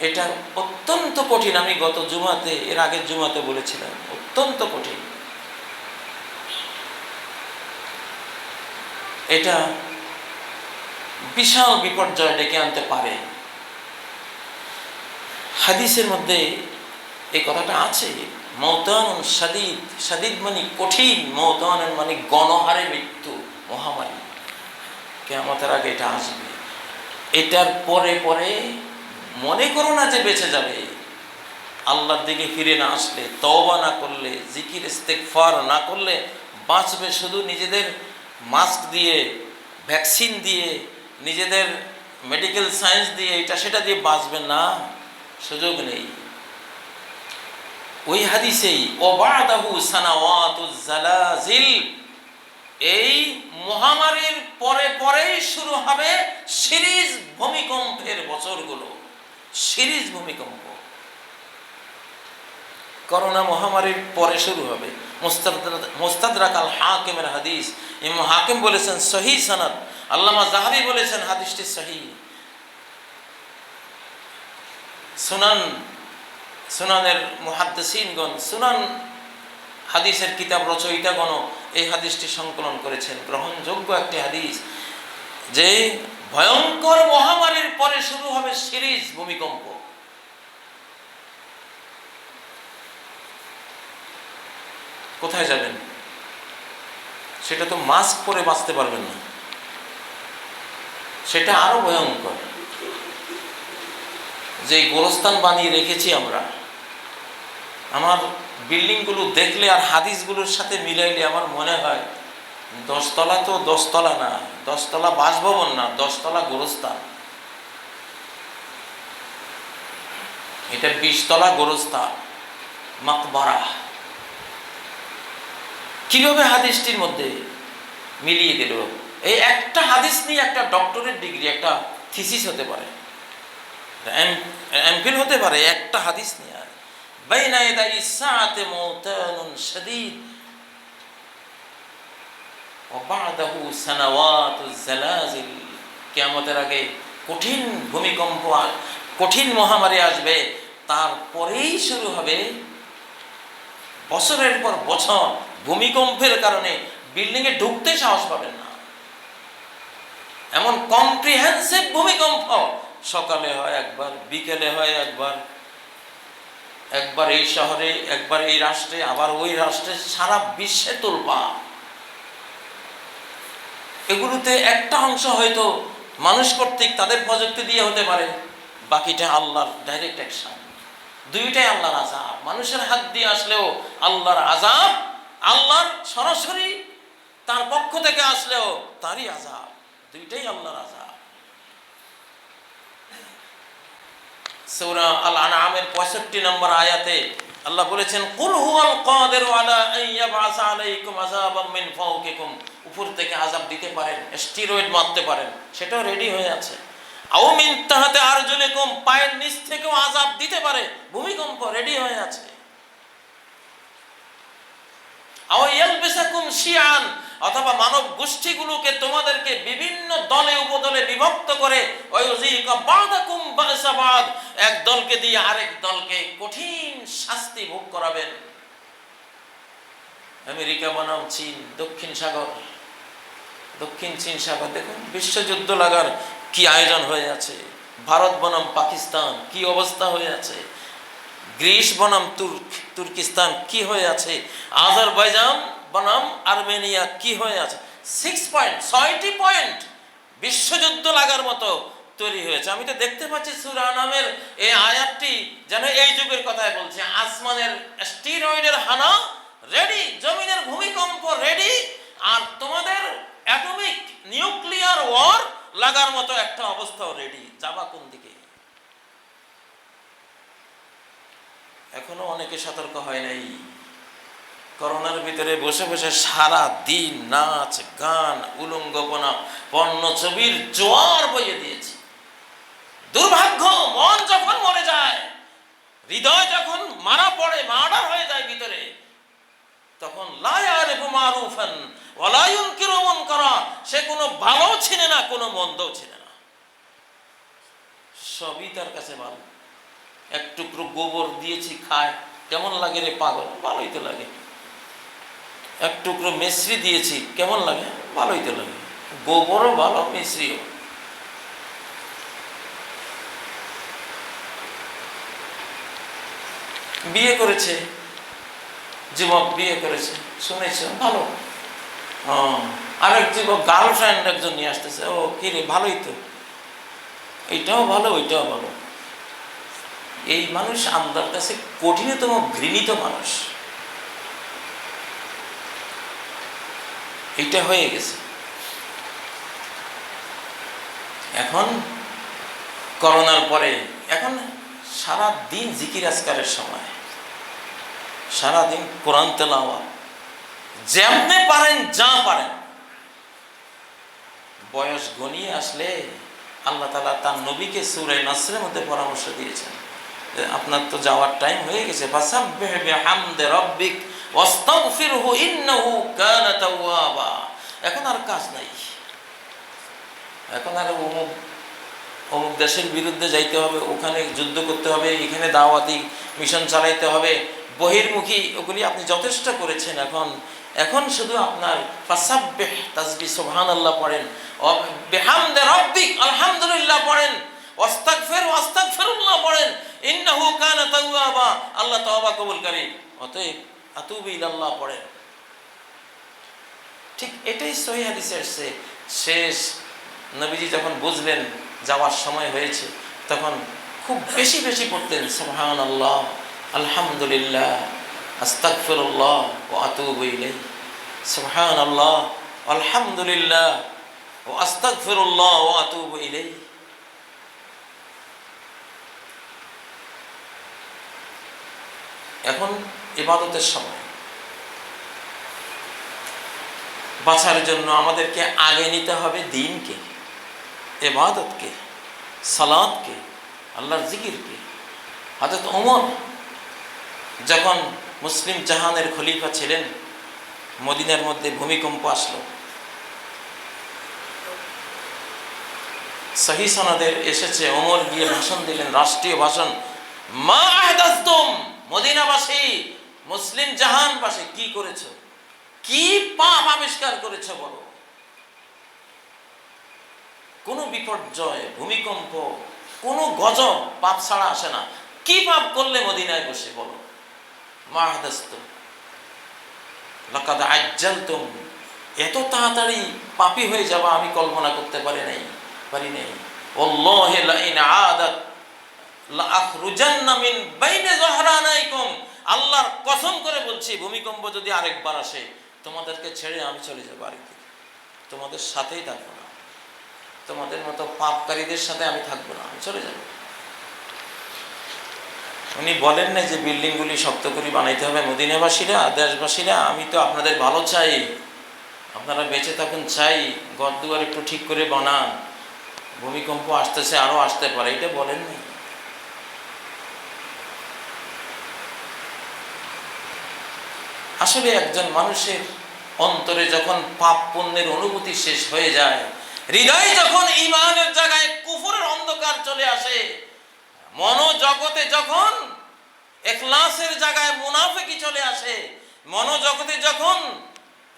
এটা অত্যন্ত কঠিন। আমি গত জুমাতে, এর আগের জুমাতে বলেছিলাম, অত্যন্ত কঠিন। এটা বিশাল বিপর্যয় ডেকে আনতে পারে। হাদিসের মধ্যে এই কথাটা আছে, মাউতানুন শাদীদ, শাদীদ মানে কঠিন, মাউতানুন মানে গণহারে মৃত্যু, মহামারী। কিয়ামতের আগে এটা আসবে। এটার পরে পরে মনে করো না যে বেঁচে যাবে। আল্লাহর দিকে ফিরে না আসলে, তওবা না করলে, জিকির ইস্তেগফার না করলে বাঁচবে শুধু নিজেদের মাস্ক দিয়ে, ভ্যাকসিন দিয়ে, নিজেদের মেডিকেল সায়েন্স দিয়ে, এটা সেটা দিয়ে বাঁচবে না, সুযোগ নেই। ওই হাদিসেই ওয়াবাদাহু সানাওয়াতুজ জালাজিল, এই মহামারীর পরে পরেই শুরু হবে সিরিজ ভূমিকম্পের বছরগুলো, সিরিজ ভূমিকম্প। করোনা মহামারীর পরে শুরু হবে। মুস্তাদরাক আল হাকিমের হাদিস, ইমাম হাকিম বলেছেন সহিহ সনদ, আল্লামা যাহাবি বলেছেন হাদিসটি সহিহ। সুনানের মুহাদ্দিসিনগণ, সুনান হাদিসের কিতাব রচয়িতাগণ এই হাদিসটি সংকলন করেছেন, গ্রহণযোগ্য একটি হাদিস, যে ভয়ঙ্কর মহামারীর পরে শুরু হবে সিরিজ ভূমিকম্প। কোথায় যাবেন? সেটা তো মাস্ক পরে বাঁচতে পারবেন না, সেটা আরো ভয়ঙ্কর। যে গোরস্থান বানিয়ে রেখেছি আমরা, আমার বিল্ডিংগুলো দেখলে আর হাদিসগুলোর সাথে মিলাইলে আমার মনে হয় 10 তলা তো 10 তলা না, 10 তলা বাসভবন না, 10 তলা গোরস্থান। এটা 20 তলা গোরস্থান, মাকবারা। কিভাবে হাদিসটির মধ্যে মিলিয়ে দিল? এই একটা হাদিস নিয়ে একটা ডক্টরেট ডিগ্রি, একটা থিসিস হতে পারে, এমফিল হতে পারে একটা হাদিস নিয়ে। বাইনা ইয়াদাই সাআতি মাউতানুন শাদীদ ওয়া বা'দাহু সানাওয়াতুজ জালাজিল। কিয়ামতের আগে কঠিন ভূমিকম্প, কঠিন মহামারী আসবে, তারপরেই শুরু হবে বছরের পর বছর ভূমিকম্পের কারণে বিল্ডিং এ ঢুকতে সাহস পাবেন না। এমন কম্প্রিহেন্সিভ ভূমিকম্প, সকালে হয় একবার, বিকেলে হয় একবার, একবার এই শহরে, একবার এই রাষ্ট্রে, আবার ওই রাষ্ট্রে, সারা বিশ্বে তোলপাড়। এগুলোতে একটা অংশ হয়তো মানুষ কর্তৃক তাদের প্রযুক্তি দিয়ে হতে পারে, বাকিটা আল্লাহর ডাইরেক্ট অ্যাকশন। দুইটাই আল্লাহর আযাব, মানুষের হাত দিয়ে আসলেও আল্লাহর আযাব, আল্লাহর সরাসরি তার পক্ষ থেকে আসলেও তারই আযাব, দুইটাই আল্লাহর আযাব। সূরা আল আনআমের 65 নম্বর আয়াতে আল্লাহ বলেছেন, কুল হুয়াল কাদিরু আলা আন ইয়াবআসা আলাইকুম আযাবাম মিন ফাওকিকুম। উপর থেকে আযাব দিতে পারেন, স্টেরয়েড মারতে পারেন, সেটাও রেডি হয়ে আছে। আও মিন তাহতি আরজুলিকুম, পায়ের নিচ থেকেও আযাব দিতে পারে, ভূমিকম্প রেডি হয়ে আছে। আও ইয়ালবিসাকুম শিয়ান, অথবা মানব গোষ্ঠীগুলোকে তোমাদেরকে বিভিন্ন দলে উপদলে বিভক্ত করে, ওয়ায়ুযীকা বা'দাকুম বা'সা বা'দ, এক দলকে দিয়ে আরেক দলকে কঠিন শাস্তি ভোগ করাবেন। আমেরিকা বনাম চীন, দক্ষিণ সাগর, দক্ষিণ চীন সাগর, দেখুন বিশ্বযুদ্ধ লাগার কি আয়োজন হয়ে আছে। ভারত বনাম পাকিস্তান, কি অবস্থা হয়ে আছে। গ্রিস বনাম তুর্কিস্তান, কি হয়ে আছে। আজারবাইজান বনাম আর্মেনিয়া, কি হয়ে আছে। 6টি পয়েন্ট বিশ্বযুদ্ধ লাগার মতো তৈরি হয়েছে। আমি তো দেখতে পাচ্ছি সূরা আনামের এই আয়াতটি যেন এই যুগের কথাই বলছে। আসমানের স্টেরয়েডের হানা রেডি, জমিনের ভূমিকম্প রেডি, আর তোমাদের অ্যাটমিক নিউক্লিয়ার ওয়ার লাগার মতো একটা অবস্থাও রেডি। যাবা কোন দিকে? এখনো অনেকে সতর্ক হয় নাই। করোনার ভিতরে বসে বসে সারা দিন নাচ গান, উলঙ্গপনা, পর্ণ ছবির জোয়ার বইয়ে দিয়েছে। দুর্ভাগ্য, মন যখন মরে যায়, হৃদয় যখন মারা পড়ে, মার্ডার হয়ে যায় ভিতরে, তখন লা ইয়ারিফু মারুফান ওয়া লা ইউনকিরু মুনকারা, সে কোনো ভালো চিনে না, কোনো মন্দও চিনে না, সবই তার কাছে ভালো। এক টুকরো গোবর দিয়েছি, খায়, কেমন লাগে রে পাগল, ভালোই তো লাগে। এক টুকরো মিশ্রি দিয়েছি, কেমন লাগে, ভালোই তো লাগে। গোবরও ভালো, মিশ্রিও। বিয়ে করেছে যুবক, বিয়ে করেছে, শুনেছ ভালো। আরেক যুবক গার্লফ্রেন্ড একজন নিয়ে আসতেছে, ও কি রে, ভালোই তো, এইটাও ভালো, ওইটাও ভালো। এই মানুষ আল্লাহর কাছে কঠিনতম ঘৃণিত মানুষ। এটা হয়ে গেছে। এখন করোনার পরে এখন সারা দিন জিকির আজকারের সময়, সারাদিন কোরআন তেলাওয়াত, যেমনে পারেন যা পারেন। বয়স গনিয়ে আসলে আল্লাহ তাআলা তার নবীকে সূরা নাসরের মধ্যে পরামর্শ দিয়েছেন, আপনার তো যাওয়ার টাইম হয়ে গেছে, ফাসাব্বিহ বিহামদি রাব্বিক ওয়াস্তাগফিরহু ইন্নাহু কানা তাওয়াবা। এখন আর কাজ নাই, এখন আর অমুক দেশের বিরুদ্ধে যাইতে হবে, ওখানে যুদ্ধ করতে হবে, এখানে দাওয়াতি মিশন চালাইতে হবে, বহির্মুখী, ওগুলি আপনি যথেষ্ট করেছেন। এখন এখন শুধু আপনার ফাসাব্বিহ তাসবিহ সুবহানাল্লাহ পড়েন, বিহামদি রাব্বিক আলহামদুলিল্লাহ পড়েন, ওয়াস্তাগফিরুল্লাহ পড়েন, ইন্নাহু কানা তাওয়াবা, আল্লাহ তওবা কবুলকারী, অতএব আতুবু ইলাল্লাহ পড়েন। ঠিক এটাই সহিহ হাদিসে আসছে। শেষ নবীজি যখন বুঝলেন যাওয়ার সময় হয়েছে, তখন খুব বেশি বেশি পড়তেন সুবহানাল্লাহ, আলহামদুলিল্লাহ, আস্তাগফিরুল্লাহ ওয়া আতুবু ইলাইহি, সুবহানাল্লাহ, আলহামদুলিল্লাহ ওয়া আস্তাগফিরুল্লাহ ওয়া আতুবু ইলাইহি। এখন ইবাদতের সময় বাঁচার জন্য আমাদেরকে আগে নিতে হবে দ্বীনকে, ইবাদতকে, সালাতকে, আল্লাহর জিকিরকে। হযরত ওমর যখন মুসলিম জাহানের খলিফা ছিলেন, মদিনার মধ্যে ভূমিকম্প আসলো। সহিহ সনদের এসেছে, ওমর গিয়ে ভাষণ দিলেন, রাষ্ট্রীয় ভাষণ, মা আহদাসতুম, মদিনাবাসী, মুসলিম জাহানবাসী, কি করেছো, কি পাপ আবিষ্কার করেছো বলো। কোন বিপর্যয়, ভূমিকম্প, কোন গজব পাপ ছাড়া আসে না। কি পাপ করলে মদিনায় বসে বলো। মা আহদাসতুম লাকাদ আজ্জালতুম, এত তাড়াতাড়ি পাপী হয়ে যাওয়া আমি কল্পনা করতে পারি নাই। ওয়াল্লাহি লা ইন আদাত লা আখরুজান্না মিন বাইনি যহরানাইকুম, আল্লাহর কসম করে বলছি, ভূমিকম্প যদি আরেকবার আসে, তোমাদেরকে ছেড়ে আমি চলে যাবো আরেকদিকে, তোমাদের সাথেই থাকবো না, তোমাদের মতো পাপকারীদের সাথে আমি থাকবো না, আমি চলে যাব। উনি বলেন না যে বিল্ডিংগুলি শক্ত করে বানাইতে হবে। মদিনাবাসীরা, দেশবাসীরা, আমি তো আপনাদের ভালো চাই, আপনারা বেঁচে থাকুন চাই, ঘর দুয়ার একটু ঠিক করে বানান, ভূমিকম্প আসতেছে, আরো আসতে পারে, এটা বলেন না। আসলে একজন মানুষের অন্তরে যখন পাপ পুণ্যের অনুভূতি শেষ হয়ে যায়, হৃদয়ে যখন ঈমানের জায়গায় কুফরের অন্ধকার চলে আসে, মনোজগতে যখন ইখলাসের জায়গায় মুনাফিকি চলে আসে, মনোজগতে যখন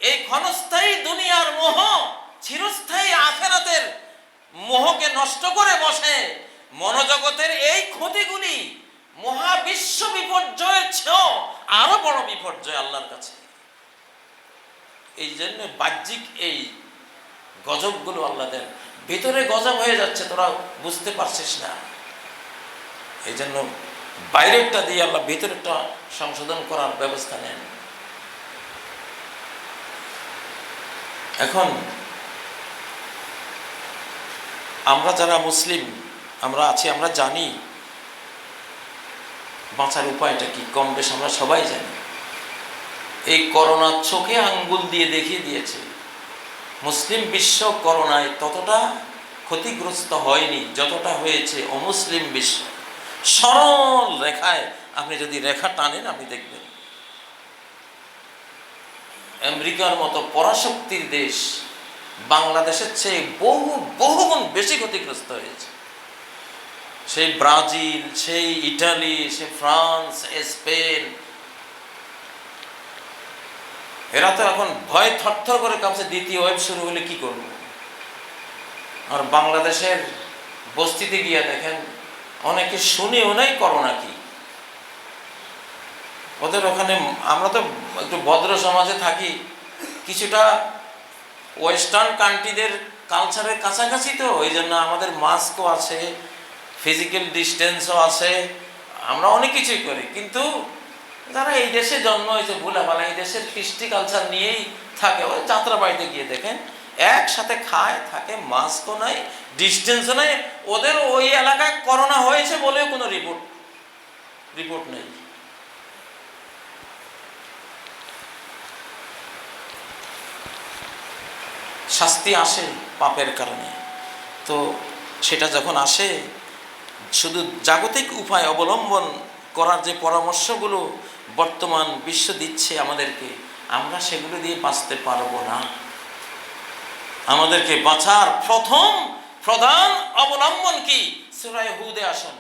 এই ক্ষণস্থায়ী দুনিয়ার মোহ চিরস্থায়ী আখিরাতের মোহকে নষ্ট করে বসে, মনোজগতের এই ক্ষতিগুলি মহাবিশ্ব বিপর্যয়ের চেয়েও আরো বড় বিপর্যয় আল্লাহর কাছে। এই জন্য বাহ্যিক এই গজবগুলো আল্লাহ দেন, ভিতরে গজব হয়ে যাচ্ছে, তোরা বুঝতে পারছিস না। এই জন্য বাইরেরটা দিয়ে আল্লাহ ভিতরেরটা সংশোধন করার ব্যবস্থা নেন। এখন আমরা যারা মুসলিম আমরা আছি, আমরা জানি বাঁচার উপায়টা কি, কম বেশ আমরা সবাই জানি। এই করোনা চোখে আঙ্গুল দিয়ে দেখিয়ে দিয়েছে, মুসলিম বিশ্ব করোনায় ততটা ক্ষতিগ্রস্ত হয়নি যতটা হয়েছে অমুসলিম বিশ্ব। সরল রেখায় আপনি যদি রেখা টানেন, আপনি দেখবেন আমেরিকার মতো পরাশক্তির দেশ বাংলাদেশের চেয়ে বহুগুণ বেশি ক্ষতিগ্রস্ত হয়েছে। সেই ব্রাজিল, সেই ইটালি, সেই ফ্রান্স, স্পেন, এরা তো এখন ভয় থরথর করে কাঁপছে, দ্বিতীয় ওয়েভ শুরু হলে কি করব। আর বাংলাদেশের বস্তিতে গিয়ে দেখেন, অনেকে শুনেও নাই করোনা কি। ওদের ওখানে, আমরা তো একটু ভদ্র সমাজে থাকি, কিছুটা ওয়েস্টার্ন কান্ট্রিদের কালচারের কাছাকাছি, তো ওই জন্য আমাদের মাস্কও আছে, ফিজিক্যাল ডিস্টেন্সও আছে, আমরা অনেক কিছুই করি। কিন্তু যারা এই দেশে জন্ম হয়েছে, ভুলাভালা এই দেশের কৃষ্টি কালচার নিয়েই থাকে, ওই যাত্রা বাড়িতে গিয়ে দেখেন একসাথে খায় থাকে, মাস্কও নাই, ডিস্টেন্সও নাই। ওদের ওই এলাকায় করোনা হয়েছে বলেও কোনো রিপোর্ট নেই। শাস্তি আসে পাপের কারণে, তো সেটা যখন আসে, শুধু জাগতিক উপায় অবলম্বন করার যে পরামর্শগুলো বর্তমান বিশ্ব দিচ্ছে আমাদেরকে, আমরা সেগুলো দিয়ে বাঁচতে পারবো না। আমাদেরকে বাঁচার প্রধান অবলম্বন কি? সূরা হুদে আসুন,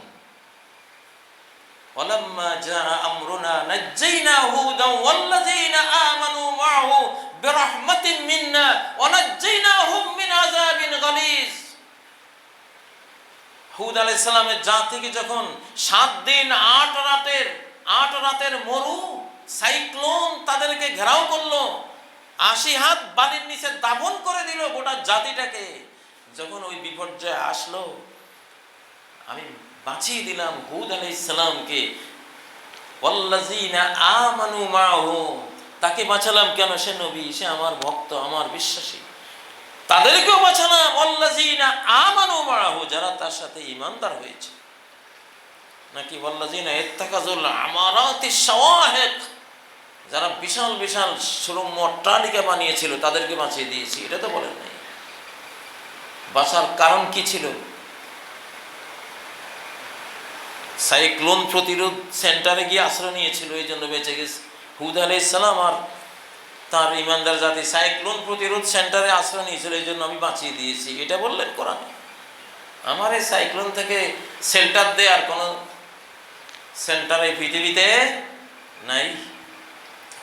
ওয়ালাম্মা জাআ আমরুনা নাজ্জাইনা হুদা ওয়াল্লাযীনা আমানু মাআহু বিরাহমাতিন মিন্না ওয়া নাজ্জাইনাহুম মিন আযাবিন গালিজ। হুদ আলাইহিস সালামের জাতিকে যখন 7 দিন 8 রাতের মরু সাইক্লোন তাদেরকে ঘেরাও করলো, 80 হাত বালির নিচে দাফন করে দিল গোটা জাতিটাকে, যখন ওই বিপর্যয় আসলো আমি বাঁচিয়ে দিলাম হুদ আলাইহিস সালামকে। ওয়াল্লাযীনা আমানু মাআহু, তাকে বাঁচালাম কেন? সে নবী, সে আমার ভক্ত, আমার বিশ্বাসী। তাদেরকেও বাঁচালাম ওয়াল্লাযীনা আমানু মাআহু, যারা তার সাথে ঈমানদার হয়েছে। নাকি ওয়াল্লাযীনা ইত্তাখাযুল আমারাতিশ শাওয়াহিক, যারা বিশাল বিশাল সুরম্য অট্টালিকা বানিয়েছিল তাদেরকে বাঁচিয়ে দিয়েছি, এটা তো বলেন নাই। বাঁচার কারণ কি ছিল? সাইক্লোন প্রতিরোধ সেন্টারে গিয়ে আশ্রয় নিয়েছিল, এই জন্য বেঁচে গেছে। হুদ আলাইহিস সালাম আর তার ইমানদার জাতি সাইক্লোন প্রতিরোধ সেন্টারে আশ্রয় নিয়েছিল, এই জন্য আমি বাঁচিয়ে দিয়েছি, এটা বললেন কোরআন। আমার এই সাইক্লোন থেকে শেল্টার দেওয়ার কোনো সেন্টারে পৃথিবীতে নাই।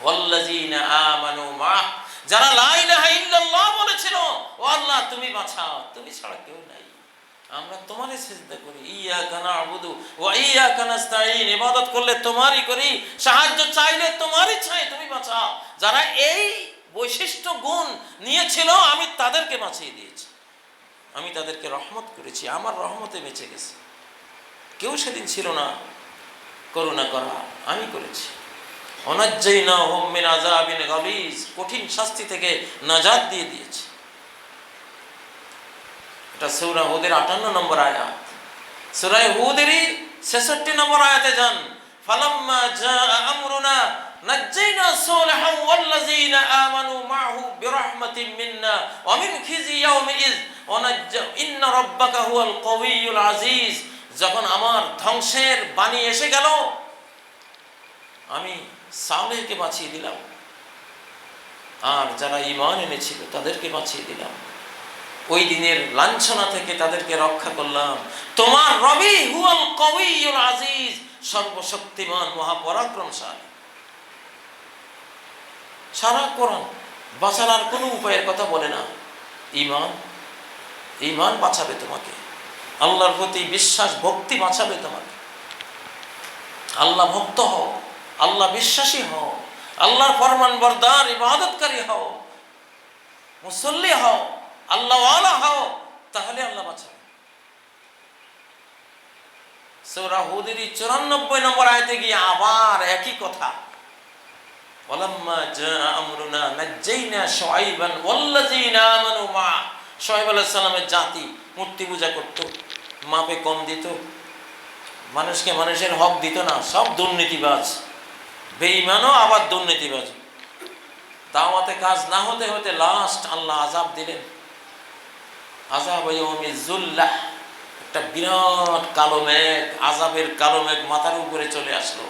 ওয়াল্লাযীনা আমানু মাআহ, যারা লা ইলাহা ইল্লাল্লাহ বলেছিল, ও আল্লাহ তুমি বাঁচাও, তুমি ছাড়া কেউ নাই, আমরা তোমারই সিজদা করি। ইয়াকা না'বুদু ওয়া ইয়াকা নাস্তাঈন, ইবাদত করলে তোমারই করি, সাহায্য চাইলে তোমারই চাই, তুমি বাঁচাও। যারা এই বৈশিষ্ট্য গুণ নিয়েছিল আমি তাদেরকে বাঁচিয়ে দিয়েছি, আমি তাদেরকে রহমত করেছি, আমার রহমতে বেঁচে গেছে। কেউ সেদিন ছিল না করুণা করা, আমি করেছি। ওয়ানাজ্জাইনাহুম মিন আযাবিন গালিজ, কঠিন শাস্তি থেকে নাজাত দিয়ে দিয়েছি। এটা সূরা হুদের 58 নম্বর আয়াত। সূরা হুদেরই 66 নম্বর আয়াতে যান, ফালাম্মা জাআ আমরুনা নাজ্জাইনা সালিহান ওয়াল্লাযীনা আমানু মাআহু বিরাহমাতিন মিন্না ওয়া মিন খিজি ইয়াউমিইয ওয়া নাজ্জা ইন্না রাব্বাকা হুয়াল কাওয়িয়্যুল আযীজ। যখন আমার ধ্বংসের বাণী এসে গেল, আমি সালেহকে বাঁচিয়ে দিলাম, আর যারা ঈমান এনেছিল তাদেরকে বাঁচিয়ে দিলাম। ওই দিনের লাঞ্ছনা থেকে তাদেরকে রক্ষা করলাম। তোমার রবি হুয়াল কাওয়িয়্যুল আযীজ, সর্বশক্তিমান মহাপরাক্রমশালী। সারা কোরআন বাঁচার আর কোনো উপায়ের কথা বলে না। ঈমান, ঈমান বাঁচাবে তোমাকে, আল্লাহর প্রতি বিশ্বাস ভক্তি বাঁচাবে তোমাকে। আল্লাহ ভক্ত হও, আল্লাহ বিশ্বাসী হও, আল্লাহর ফরমান বরদার ইবাদতকারী হও, মুসল্লি হও, আল্লাহওয়ালা হও, তাহলে আল্লাহ বাঁচাবে। সূরা হুদের 94 নম্বর আয়াতে গিয়ে আবার একই কথা, ওয়ালাম্মা জাআ আমরুনা নাজ্জাইনা শুআইবান ওয়াল্লাযীনা আমানু মা। শুআইব আলাইহিস সালামের জাতি মূর্তি পূজা করত, মাপে কম দিত, মানুষকে মানুষের হক দিত না, সব দুর্নীতিবাজ, বেঈমানও আবার দুর্নীতিবাজ। দাওয়াতে কাজ না হতে হতে লাস্ট আল্লাহ আযাব দিলেন। আযাব ইয়াউমিজ যুল্লাহ, একটা বিরাট কালো মেঘ, আযাবের কালো মেঘ মাথার উপরে চলে আসলো।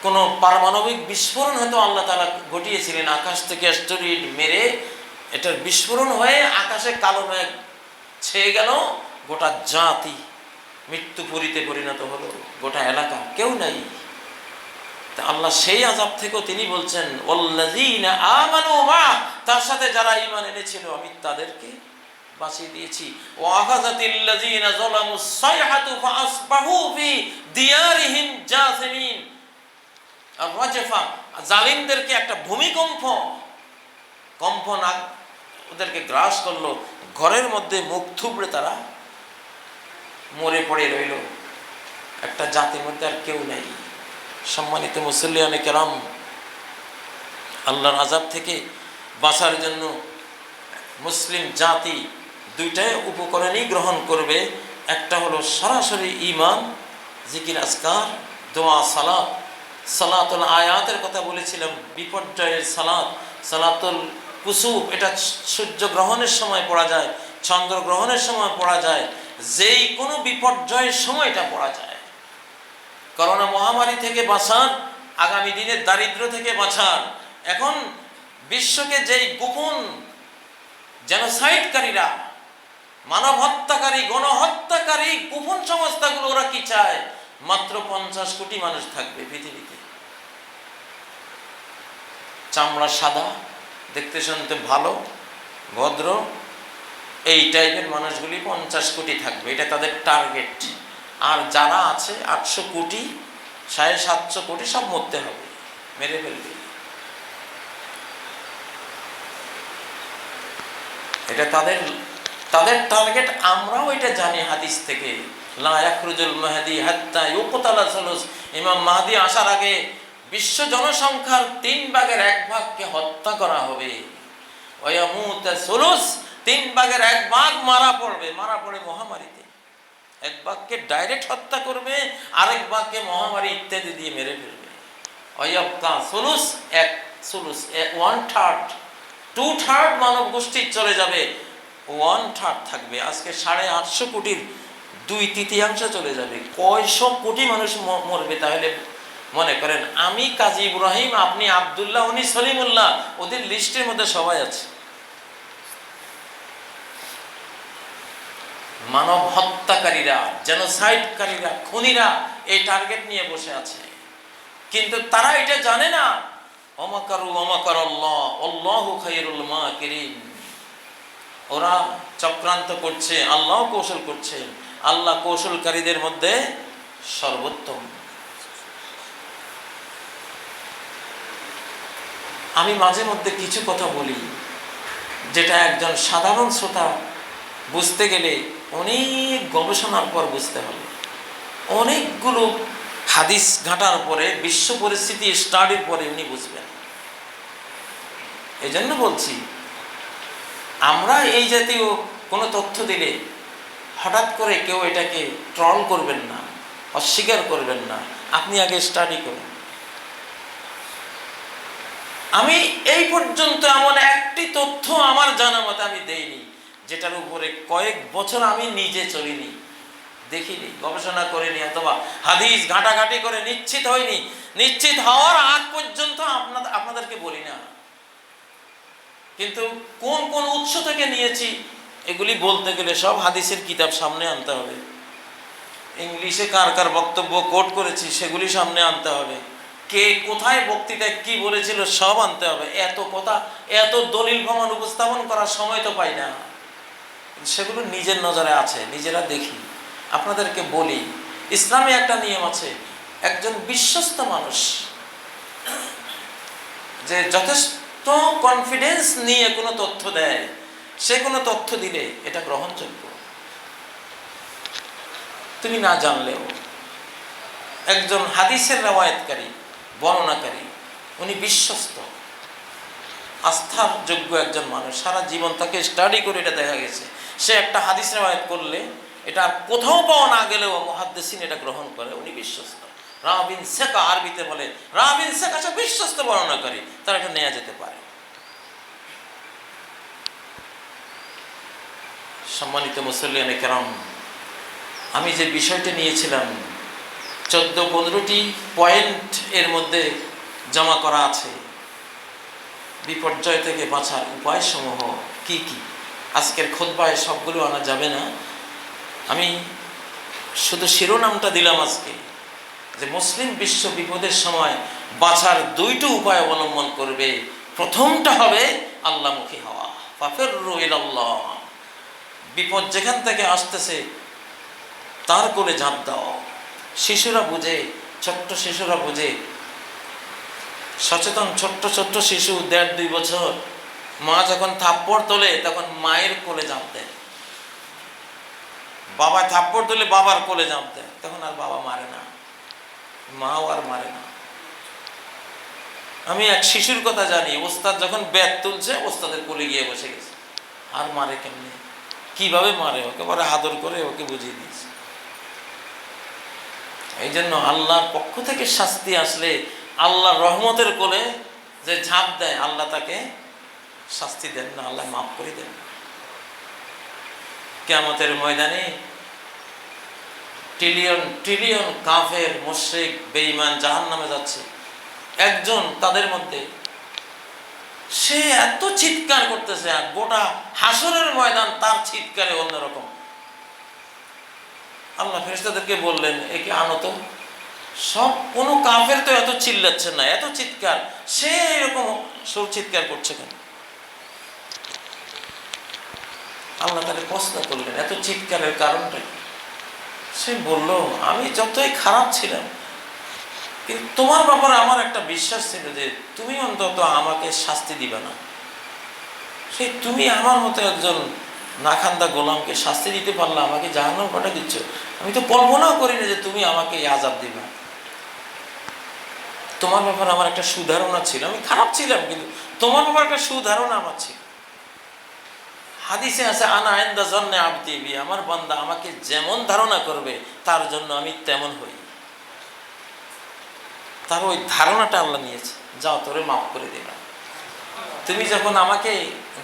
কোন পারমাণবিক বিস্ফোরণ হয়তো আল্লাহ তাআলা ঘটিয়েছিলেন, আকাশ থেকে অ্যাস্টেরয়েড মেরে এটার বিস্ফোরণ হয়ে আকাশে কালো মেঘ ছেয়ে গেল, গোটা জাতি মৃত্যুপুরীতে পরিণত হলো, গোটা এলাকা কেউ নাই। তা আল্লাহ সেই আযাব থেকেও তিনি বলছেন ওয়াল্লাযীনা আমানু মা, তার সাথে যারা ঈমান এনেছিল আমি তাদেরকে বাঁচিয়ে দিয়েছি। ওয়া আখাযাতিল্লাযীনা যালামুস সাইহাতু ফাআসবাহু ফি দিয়ারিহিম জাসিমিন। আর রাজফা, জালিমদেরকে একটা ভূমিকম্প কম্পন ওদেরকে গ্রাস করলো, ঘরের মধ্যে মুখ থুবড়ে তারা মরে পড়ে রইল, একটা জাতির মধ্যে আর কেউ নেই। সম্মানিত মুসল্লিয়ানে কেরাম, আল্লাহর আযাব থেকে বাঁচার জন্য মুসলিম জাতি দুইটাই উপকরণই গ্রহণ করবে। একটা হলো সরাসরি ঈমান, জিকির আজকার, দোয়া, সালাত। সালাতুল আয়াতের কথা বলেছিলাম, বিপর্যয়ের সালাত, সালাতুল কুসুফ, এটা সূর্যগ্রহণের সময় পড়া যায়, চন্দ্রগ্রহণের সময় পড়া যায়, যেই কোনো বিপর্যয়ের সময় এটা পড়া যায়। করোনা মহামারী থেকে বাঁচান, আগামী দিনের দারিদ্র্য থেকে বাঁচান। এখন বিশ্বকে যেই গোপন জেনোসাইডকারীরা, মানব হত্যাকারী, গণহত্যাকারী গোপন সংস্থাগুলো, ওরা কি চায়? মাত্র 50 কোটি মানুষ থাকবে পৃথিবীতে। চামড়া সাদা, দেখতে শুনতে ভালো, ভদ্র, এই টাইপের মানুষগুলি 50 কোটি থাকবে, এটা তাদের টার্গেট। আর যারা আছে 800 কোটি, 750 কোটি সব মরতে হবে, মেরে ফেলবে। এটা তাদের টার্গেট। আমরাও এটা জানি হাদিস থেকে, লা ইয়াখরুজুল মাহদি হাত্তা ইউকতালা সুলুস। ইমাম মাহদি আসার আগে বিশ্ব জনসংখ্যার 1/3 হত্যা করা হবে। ওয়ায়ামুত সুলুস, 1/3 মারা পড়ে মহামারীতে। 1/3 ডাইরেক্ট হত্যা করবে, আরেক ভাগকে মহামারী ইত্যাদি দিয়ে মেরে ফেলবে। ওয়ায়াবকা সুলুস, 1/3, 2/3 মানব গোষ্ঠীর চলে যাবে, 1/3 থাকবে। আজকে 850 কোটির 2/3 চলে যাবে, কয়শো কোটি মানুষ মরবে। তাহলে মনে করেন আমি কাজী ইব্রাহিম, আপনি আব্দুল্লাহ, উনি সলিমুল্লাহ, ওদের লিস্টের মধ্যে সবাই আছে। মানব হত্যাকারীরা, জেনোসাইডকারীরা, খুনিরা এই টার্গেট নিয়ে বসে আছে। কিন্তু তারা এটা জানে না, ওমাকারু ওমাকারাল্লাহ আল্লাহু খায়রুল মাকিরিন। ওরা চক্রান্ত করছে, আল্লাহ কৌশল করছে, আল্লাহ কৌশলকারীদের মধ্যে সর্বোত্তম। আমি মাঝে মধ্যে কিছু কথা বলি যেটা একজন সাধারণ শ্রোতা বুঝতে গেলে অনেক গবেষণার পর বুঝতে হবে, অনেকগুলো হাদিস ঘাটার পরে, বিশ্ব পরিস্থিতি স্টাডির পরে উনি বুঝবেন। এই জন্য বলছি, আমরা এই জাতীয় কোনো তথ্য দিলে হঠাৎ করে কেউ এটাকে ট্রল করবেন না, অস্বীকার করবেন না, আপনি আগে স্টাডি করুন। আমি এই পর্যন্ত এমন একটি তথ্য আমার জানা মতে আমি দেইনি যেটার উপরে কয়েক বছর আমি নিজে চলিনি, দেখিনি, গবেষণা করিনি, অথবা হাদিস ঘাটাঘাটি করে নিশ্চিত হয়নি। নিশ্চিত হওয়ার আগ পর্যন্ত আপনাদেরকে বলি না। কিন্তু কোন কোন উৎস থেকে নিয়েছি এগুলি বলতে গেলে সব হাদিসের কিতাব সামনে আনতে হবে, ইংলিশে কার কার বক্তব্য কোট করেছি সেগুলি সামনে আনতে হবে, কে কোথায় বক্তৃতায় কি বলেছিল সব আনতে হবে। এত কথা, এত দলিল প্রমাণ উপস্থাপন করার সময় তো পাই না। সেগুলো নিজের নজরে আছে, নিজেরা দেখি। আপনাদেরকে বলি, ইসলামে একটা নিয়ম আছে, একজন বিশ্বস্ত মানুষ যে যথেষ্ট কনফিডেন্স নিয়ে কোনো তথ্য দেয়, সে কোনো তথ্য দিলে এটা গ্রহণযোগ্য, তুমি না জানলেও। একজন হাদিসের রেওয়ায়েতকারী, বর্ণনাকারী, উনি বিশ্বস্ত, আস্থার যোগ্য একজন মানুষ, সারা জীবন তাকে স্টাডি করে এটা দেখা গেছে, সে একটা হাদিস রেওয়ায়েত করলে এটা কোথাও পাওয়া না গেলেও মুহাদ্দিসিন এটা গ্রহণ করে, উনি বিশ্বস্ত। রাবিন সেকা, আরবিতে বলে রাবিন সেকা, সে বিশ্বস্ত বর্ণনাকারী, তার এটা নেওয়া যেতে পারে। সম্মানিত মুসল্লিয়ানে কেরাম, আমি যে বিষয়টা নিয়েছিলাম 14-15টি পয়েন্ট এর মধ্যে জমা করা আছে। বিপর্যয় থেকে বাঁচার উপায়সমূহ কি কি, আজকের খুতবায় সবগুলো আনা যাবে না। আমি শুধু শিরোনামটা দিলাম আজকে, যে মুসলিম বিশ্ব বিপদের সময় বাঁচার 2টি উপায় অবলম্বন করবে। প্রথমটা হবে আল্লাহমুখী হওয়া, ফাফিররু ইলাল্লাহ। বিপদ যেখান থেকে আসতেছে তার কোলে ঝাঁপ দাও। শিশুরা বুঝে, ছোট্ট শিশুরা বুঝে, সচেতন ছোট্ট ছোট্ট শিশু 1.5-2 বছর, মা যখন থাপ্পড় তোলে তখন মায়ের কোলে ঝাঁপ দেয়, বাবা থাপ্পড় তোলে বাবার কোলে ঝাঁপ দেয়, তখন আর বাবা মারে না, মাও আর মারে না। আমি এক শিশুর কথা জানি, ওস্তাদ যখন ব্যাট তুলছে ওস্তাদের কোলে গিয়ে বসে গেছে। আর মারে কেমনে, কিভাবে মারে, ওকে বড় আদর করে ওকে বুঝিয়ে দিয়েছে। এই জন্য আল্লাহর পক্ষ থেকে শাস্তি আসলে আল্লাহর রহমতের কোলে যে ঝাঁপ দেয়, আল্লাহ তাকে শাস্তি দেন না, আল্লাহ মাফ করে দেন। কিয়ামতের ময়দানে ট্রিলিয়ন ট্রিলিয়ন কাফের, মুশরিক, বেঈমান জাহান্নামে যাচ্ছে, একজন তাদের মধ্যে, সে এত চিৎকার করতেছে, আর গোটা হাসরের ময়দান তার চিৎকারে অন্যরকম। আল্লাহ ফেরেশতাদেরকে বললেন, একে আনো তো। সব কোনো কাফের তো এত চিল্লাচ্ছে না, এত চিৎকার, সে এরকম সব চিৎকার করছে কেন? আল্লাহ তাকে প্রশ্ন করলেন, এত চিৎকারের কারণটা কি? সে বলল, আমি যতই খারাপ ছিলাম, কিন্তু তোমার ব্যাপারে আমার একটা বিশ্বাস ছিল যে তুমি অন্তত আমাকে শাস্তি দিবে না। সেই তুমি আমার মতো একজন নাখান্দা গোলামকে শাস্তি দিতে পারলে, আমাকে জাহান্নামে পাঠিয়ে দিচ্ছ। আমি তো কল্পনাও করিনি যে তুমি আমাকে এই আযাব দিবে। তোমার ব্যাপারে আমার একটা সুধারণা ছিল, আমি খারাপ ছিলাম, কিন্তু তোমার ব্যাপারে একটা সুধারণা আমার ছিল। হাদিসে আছে, আনা ইনদা যন্নি আবদি বি, আমার বান্দা আমাকে যেমন ধারণা করবে তার জন্য আমি তেমন হই। তার ওই ধারণাটা আল্লাহ নিয়েছে, যাও তোরে মাফ করে দিলাম। তুমি যখন আমাকে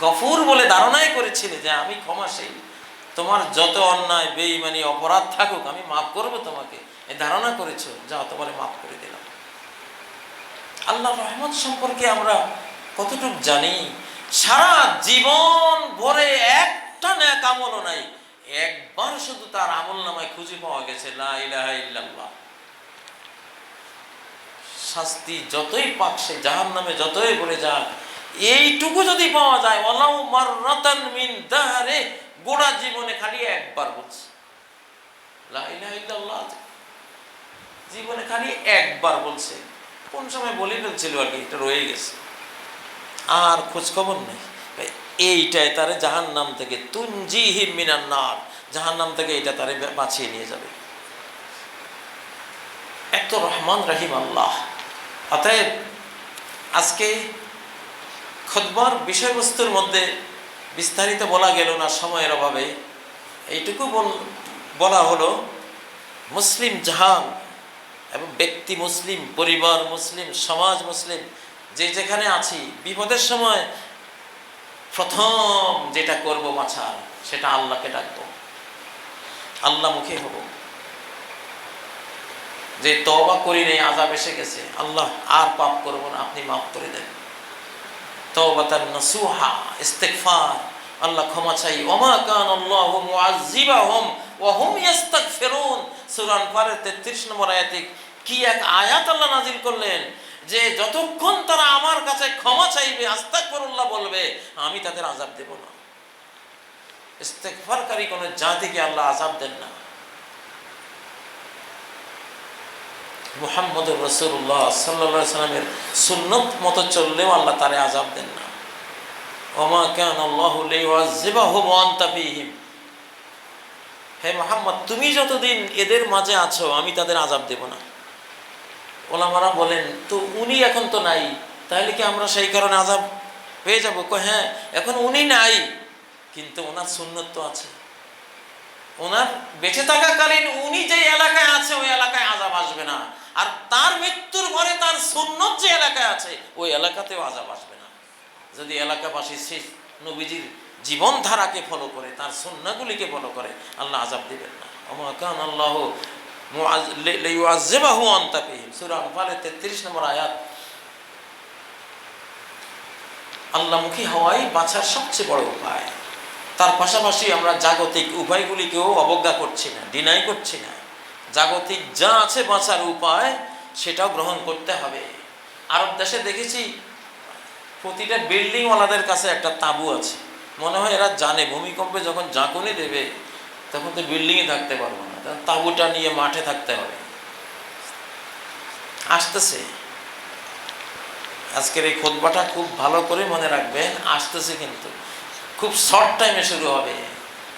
গফুর বলে ধারণাই করেছিলে যে আমি ক্ষমাশীল, তোমার যত অন্যায় বেঈমানি অপরাধ থাকুক আমি মাফ করব তোমাকে, এই ধারণা করেছো, যাও তোমারে মাফ করে দিলাম। আল্লাহর রহমত সম্পর্কে আমরা কতটুকু জানি? সারা জীবন ভরে একটা নেক আমলও নাই, একবার শুধু তার আমলনামায় খুঁজে পাওয়া গেছে লা ইলাহা ইল্লাল্লাহ। শাস্তি যতই পাক, সে জাহান্নামে যতই পড়ে যাক, এইটুকু যদি পাওয়া যায়, ওয়ালাউ মাররাতান মিন দাহরে, গোটা জীবনে খালি একবার বলছে লা ইলাহা ইল্লাল্লাহ, জীবনে খালি একবার বলছে। কোন সময় বলে ফেলছিল আর কি, এটা রয়ে গেছে, আর খোঁজ খবর নেই। এইটাই তারে জাহান্নাম থেকে, তুনজিহিম মিনান নার, জাহান্নাম থেকে এটা তারে বাঁচিয়ে নিয়ে যাবে। এত রহমান রহিম আল্লাহ। অতএব আজকে খুতবার বিষয়বস্তুর মধ্যে বিস্তারিত বলা গেল না সময়ের অভাবে, এইটুকু বলা হলো, মুসলিম জাহান এবং ব্যক্তি মুসলিম, পরিবার মুসলিম, সমাজ মুসলিম, যে যেখানে আছি, বিপদের সময় প্রথম যেটা করব মাছার, সেটা আল্লাহকে ডাকবো, আল্লাহমুখী হব, যে তওবা করি নেই, আযাব এসে গেছে, আল্লাহ আর পাপ করব না, আপনি মাফ করে দেন। তাওবাতান নাসুহা, ইস্তিগফার, আল্লাহ ক্ষমা চাই। ওমা কানাল্লাহু মুআযযিবাহুম ওয়া হুম ইস্তাগফিরুন, সূরা আনফালের 33 নম্বর আয়াতে কি এক আয়াত আল্লাহ নাজিল করলেন, যে যতক্ষণ তারা আমার কাছে ক্ষমা চাইবে, আস্তাগফিরুল্লাহ বলবে, আমি তাদের আযাব দেব না। ইস্তিগফারকারী কোন জাতিকে আল্লাহ আযাব দেন না। মুহাম্মদুর রাসূলুল্লাহ সাল্লাল্লাহু আলাইহি সাল্লামের সুন্নত মতো চললেও আল্লাহ তারে আযাব দেন না। ওমা কানাল্লাহু লিউআযযিবাহুম ওয়া আনতা ফীহিম, হে মুহাম্মদ, তুমি যতদিন এদের মাঝে আছো আমি তাদের আযাব দেব না। ওলামারা বলেন, তো উনি এখন তো নাই, তাহলে কি আমরা সেই কারণে আযাব পেয়ে যাবো? হ্যাঁ, এখন উনি নাই, কিন্তু ওনার সুন্নত তো আছে। ওনার বেঁচে থাকাকালীন উনি যে এলাকায় আছে ওই এলাকায় আযাব আসবে না, আর তার মৃত্যুর পরে তার সুন্নত যে এলাকায় আছে ওই এলাকাতেও আযাব আসবে না। যদি এলাকাবাসী সেই নবীজির জীবনধারাকে ফলো করে, তার সুন্নাহগুলিকে ফলো করে, আল্লাহ আযাব দিবেন না। ওমা কানাল্লাহু লিউআযযিবাহুম ওয়া আনতা ফীহিম, সূরা আনফালের 33 নম্বর আয়াত। আল্লাহমুখী হওয়াই বাঁচার সবচেয়ে বড় উপায়। তার পাশাপাশি আমরা জাগতিক উপায়গুলিকেও অবজ্ঞা করছি না, ডিনাই করছি না। জাগতিক যা আছে বাঁচার উপায়, সেটাও গ্রহণ করতে হবে। আরব দেশে দেখেছি প্রতিটা বিল্ডিংওয়ালাদের কাছে একটা তাঁবু আছে। মনে হয় এরা জানে ভূমিকম্পে যখন ঝাঁকুনি দেবে তখন তো বিল্ডিংয়ে থাকতে পারবো না, তখন তাঁবুটা নিয়ে মাঠে থাকতে হবে। আসতেছে, আজকের এই খুতবাটা খুব ভালো করে মনে রাখবেন, আসতেছে, কিন্তু খুব শর্ট টাইমে শুরু হবে।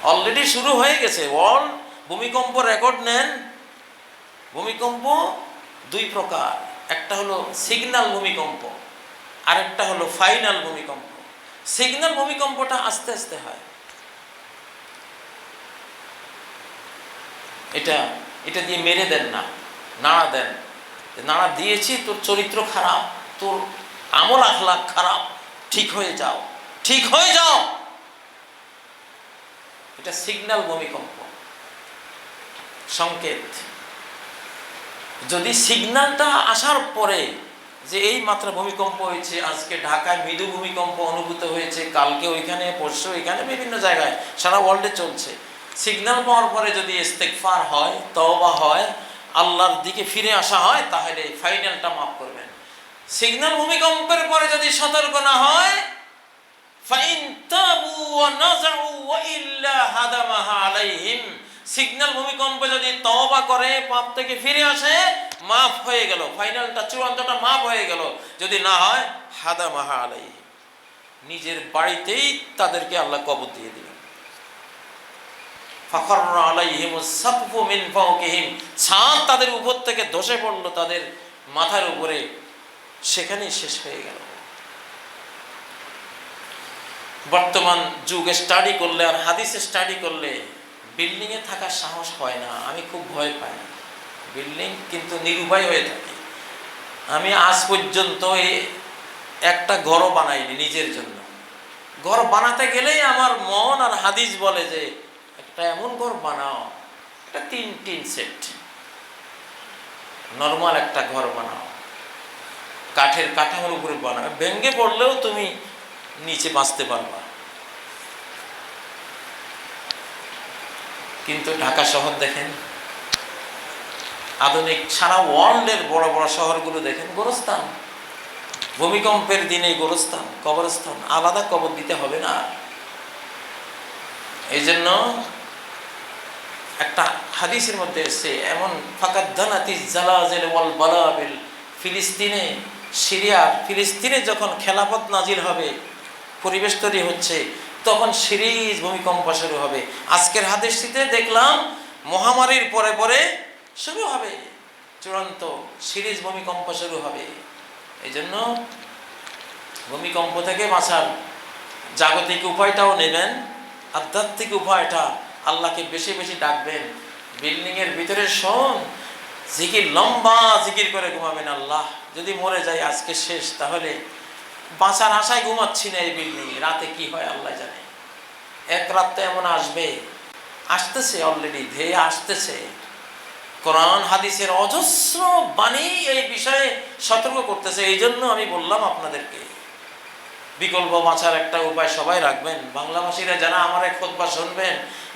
অলরেডি শুরু হয়ে গেছে। ওয়ার্ল্ড ভূমিকম্প রেকর্ড নেন। ভূমিকম্প দুই প্রকার, একটা হলো সিগন্যাল ভূমিকম্প, আরেকটা হলো ফাইনাল ভূমিকম্প। সিগন্যাল ভূমিকম্পটা আস্তে আস্তে হয়, এটা দিয়ে মেরে দেন না, নাড়া দেন। নাড়া দিয়েছি, তোর চরিত্র খারাপ, তোর আমল আখলাক খারাপ, ঠিক হয়ে যাও, ঠিক হয়ে যাও, এটা সিগন্যাল ভূমিকম্প, সংকেত। যদি সিগন্যালটা আসার পরে যে এই মাত্রা ভূমিকম্প হয়েছে, আজকে ঢাকায় মৃদু ভূমিকম্প অনুভূত হয়েছে, কালকে ওইখানে, পরশু এখানে, বিভিন্ন জায়গায় সারা ওয়ার্ল্ডে চলছে, সিগন্যাল পাওয়ার পরে যদি ইস্তেগফার হয়, তওবা হয়, আল্লাহর দিকে ফিরে আসা হয়, তাহলে ফাইনালটা মাফ করবেন। সিগন্যাল ভূমিকম্পের পরে যদি সতর্ক না হয়, ফাইন তাবু ওয়া নাযাউ ওয়া ইল্লা হাদামাহা আলাইহিম, সিগন্যাল ভূমিকম্পে যদি তওবা করে, পাপ থেকে ফিরে আসে, মাফ হয়ে গেল, ফাইনালটা চূড়ান্তটা মাফ হয়ে গেল। যদি না হয়, হাদামাহা আলাইহিম, নিজের বাড়িতেই তাদেরকে আল্লাহ কবর দিয়ে দিলেন। ফাখাররা আলাইহিমুস সাকফু মিন ফাওকিহিম, ছাদ তাদের উপর থেকে ধসে পড়ল তাদের মাথার উপরে, সেখানেই শেষ হয়ে গেল। বর্তমান যুগে স্টাডি করলে আর হাদিসে স্টাডি করলে বিল্ডিংয়ে থাকার সাহস হয় না। আমি খুব ভয় পাই বিল্ডিং, কিন্তু নিরুপায় হয়ে থাকি। আমি আজ পর্যন্ত একটা ঘরও বানাইনি নিজের জন্য। ঘর বানাতে গেলেই আমার মন আর হাদিস বলে যে একটা এমন ঘর বানাও, একটা তিন সেট নর্মাল একটা ঘর বানাও, কাঠের কাঠামোর উপরে বানাও, ভেঙে পড়লেও তুমি নিচে বাঁচতে পারবা। কিন্তু ঢাকা শহর দেখেন, আধুনিক সারা ওয়ার্ল্ডের বড় বড় শহরগুলো দেখেন, গোরস্থান। ভূমিকম্পের দিনে গোরস্থান, কবরস্থান, আলাদা কবর দিতে হবে না। এই জন্য একটা হাদিসের মধ্যে এসে এমন ফাকাদ্দানাতি জালাজিল ওয়াল বালাবিল, ফিলিস্তিনে, সিরিয়ার ফিলিস্তিনে যখন খেলাফত নাজিল হবে, পরিবেশ তৈরি হচ্ছে, তখন সিরিজ ভূমিকম্প শুরু হবে। আজকের হাদিসটিতে দেখলাম মহামারীর পরে পরে শুরু হবে, চূড়ান্ত সিরিজ ভূমিকম্প শুরু হবে। এই জন্য ভূমিকম্প থেকে বাঁচার জাগতিক উপায়টাও নেবেন, আধ্যাত্মিক উপায়টা, আল্লাহকে বেশি বেশি ডাকবেন। বিল্ডিংয়ের ভিতরে শোন জিকির, লম্বা জিকির করে ঘুমাবেন। আল্লাহ, যদি মরে যাই আজকে শেষ, তাহলে বাঁচার আশায় ঘুমাচ্ছি না এই বিল্ডিংয়ে, রাতে কি হয় আল্লাহ জানে। এক রাত তো এমন আসবে, আসতেছে, অলরেডি ধেয়ে আসতেছে। কোরআন হাদিসের অজস্র বাণী এই বিষয়ে সতর্ক করতেছে। এই জন্য আমি বললাম আপনাদেরকে, বিকল্প বাঁচার একটা উপায় সবাই রাখবেন। বাংলাভাষীরা যারা আমার এক খুতবা শুনবেন,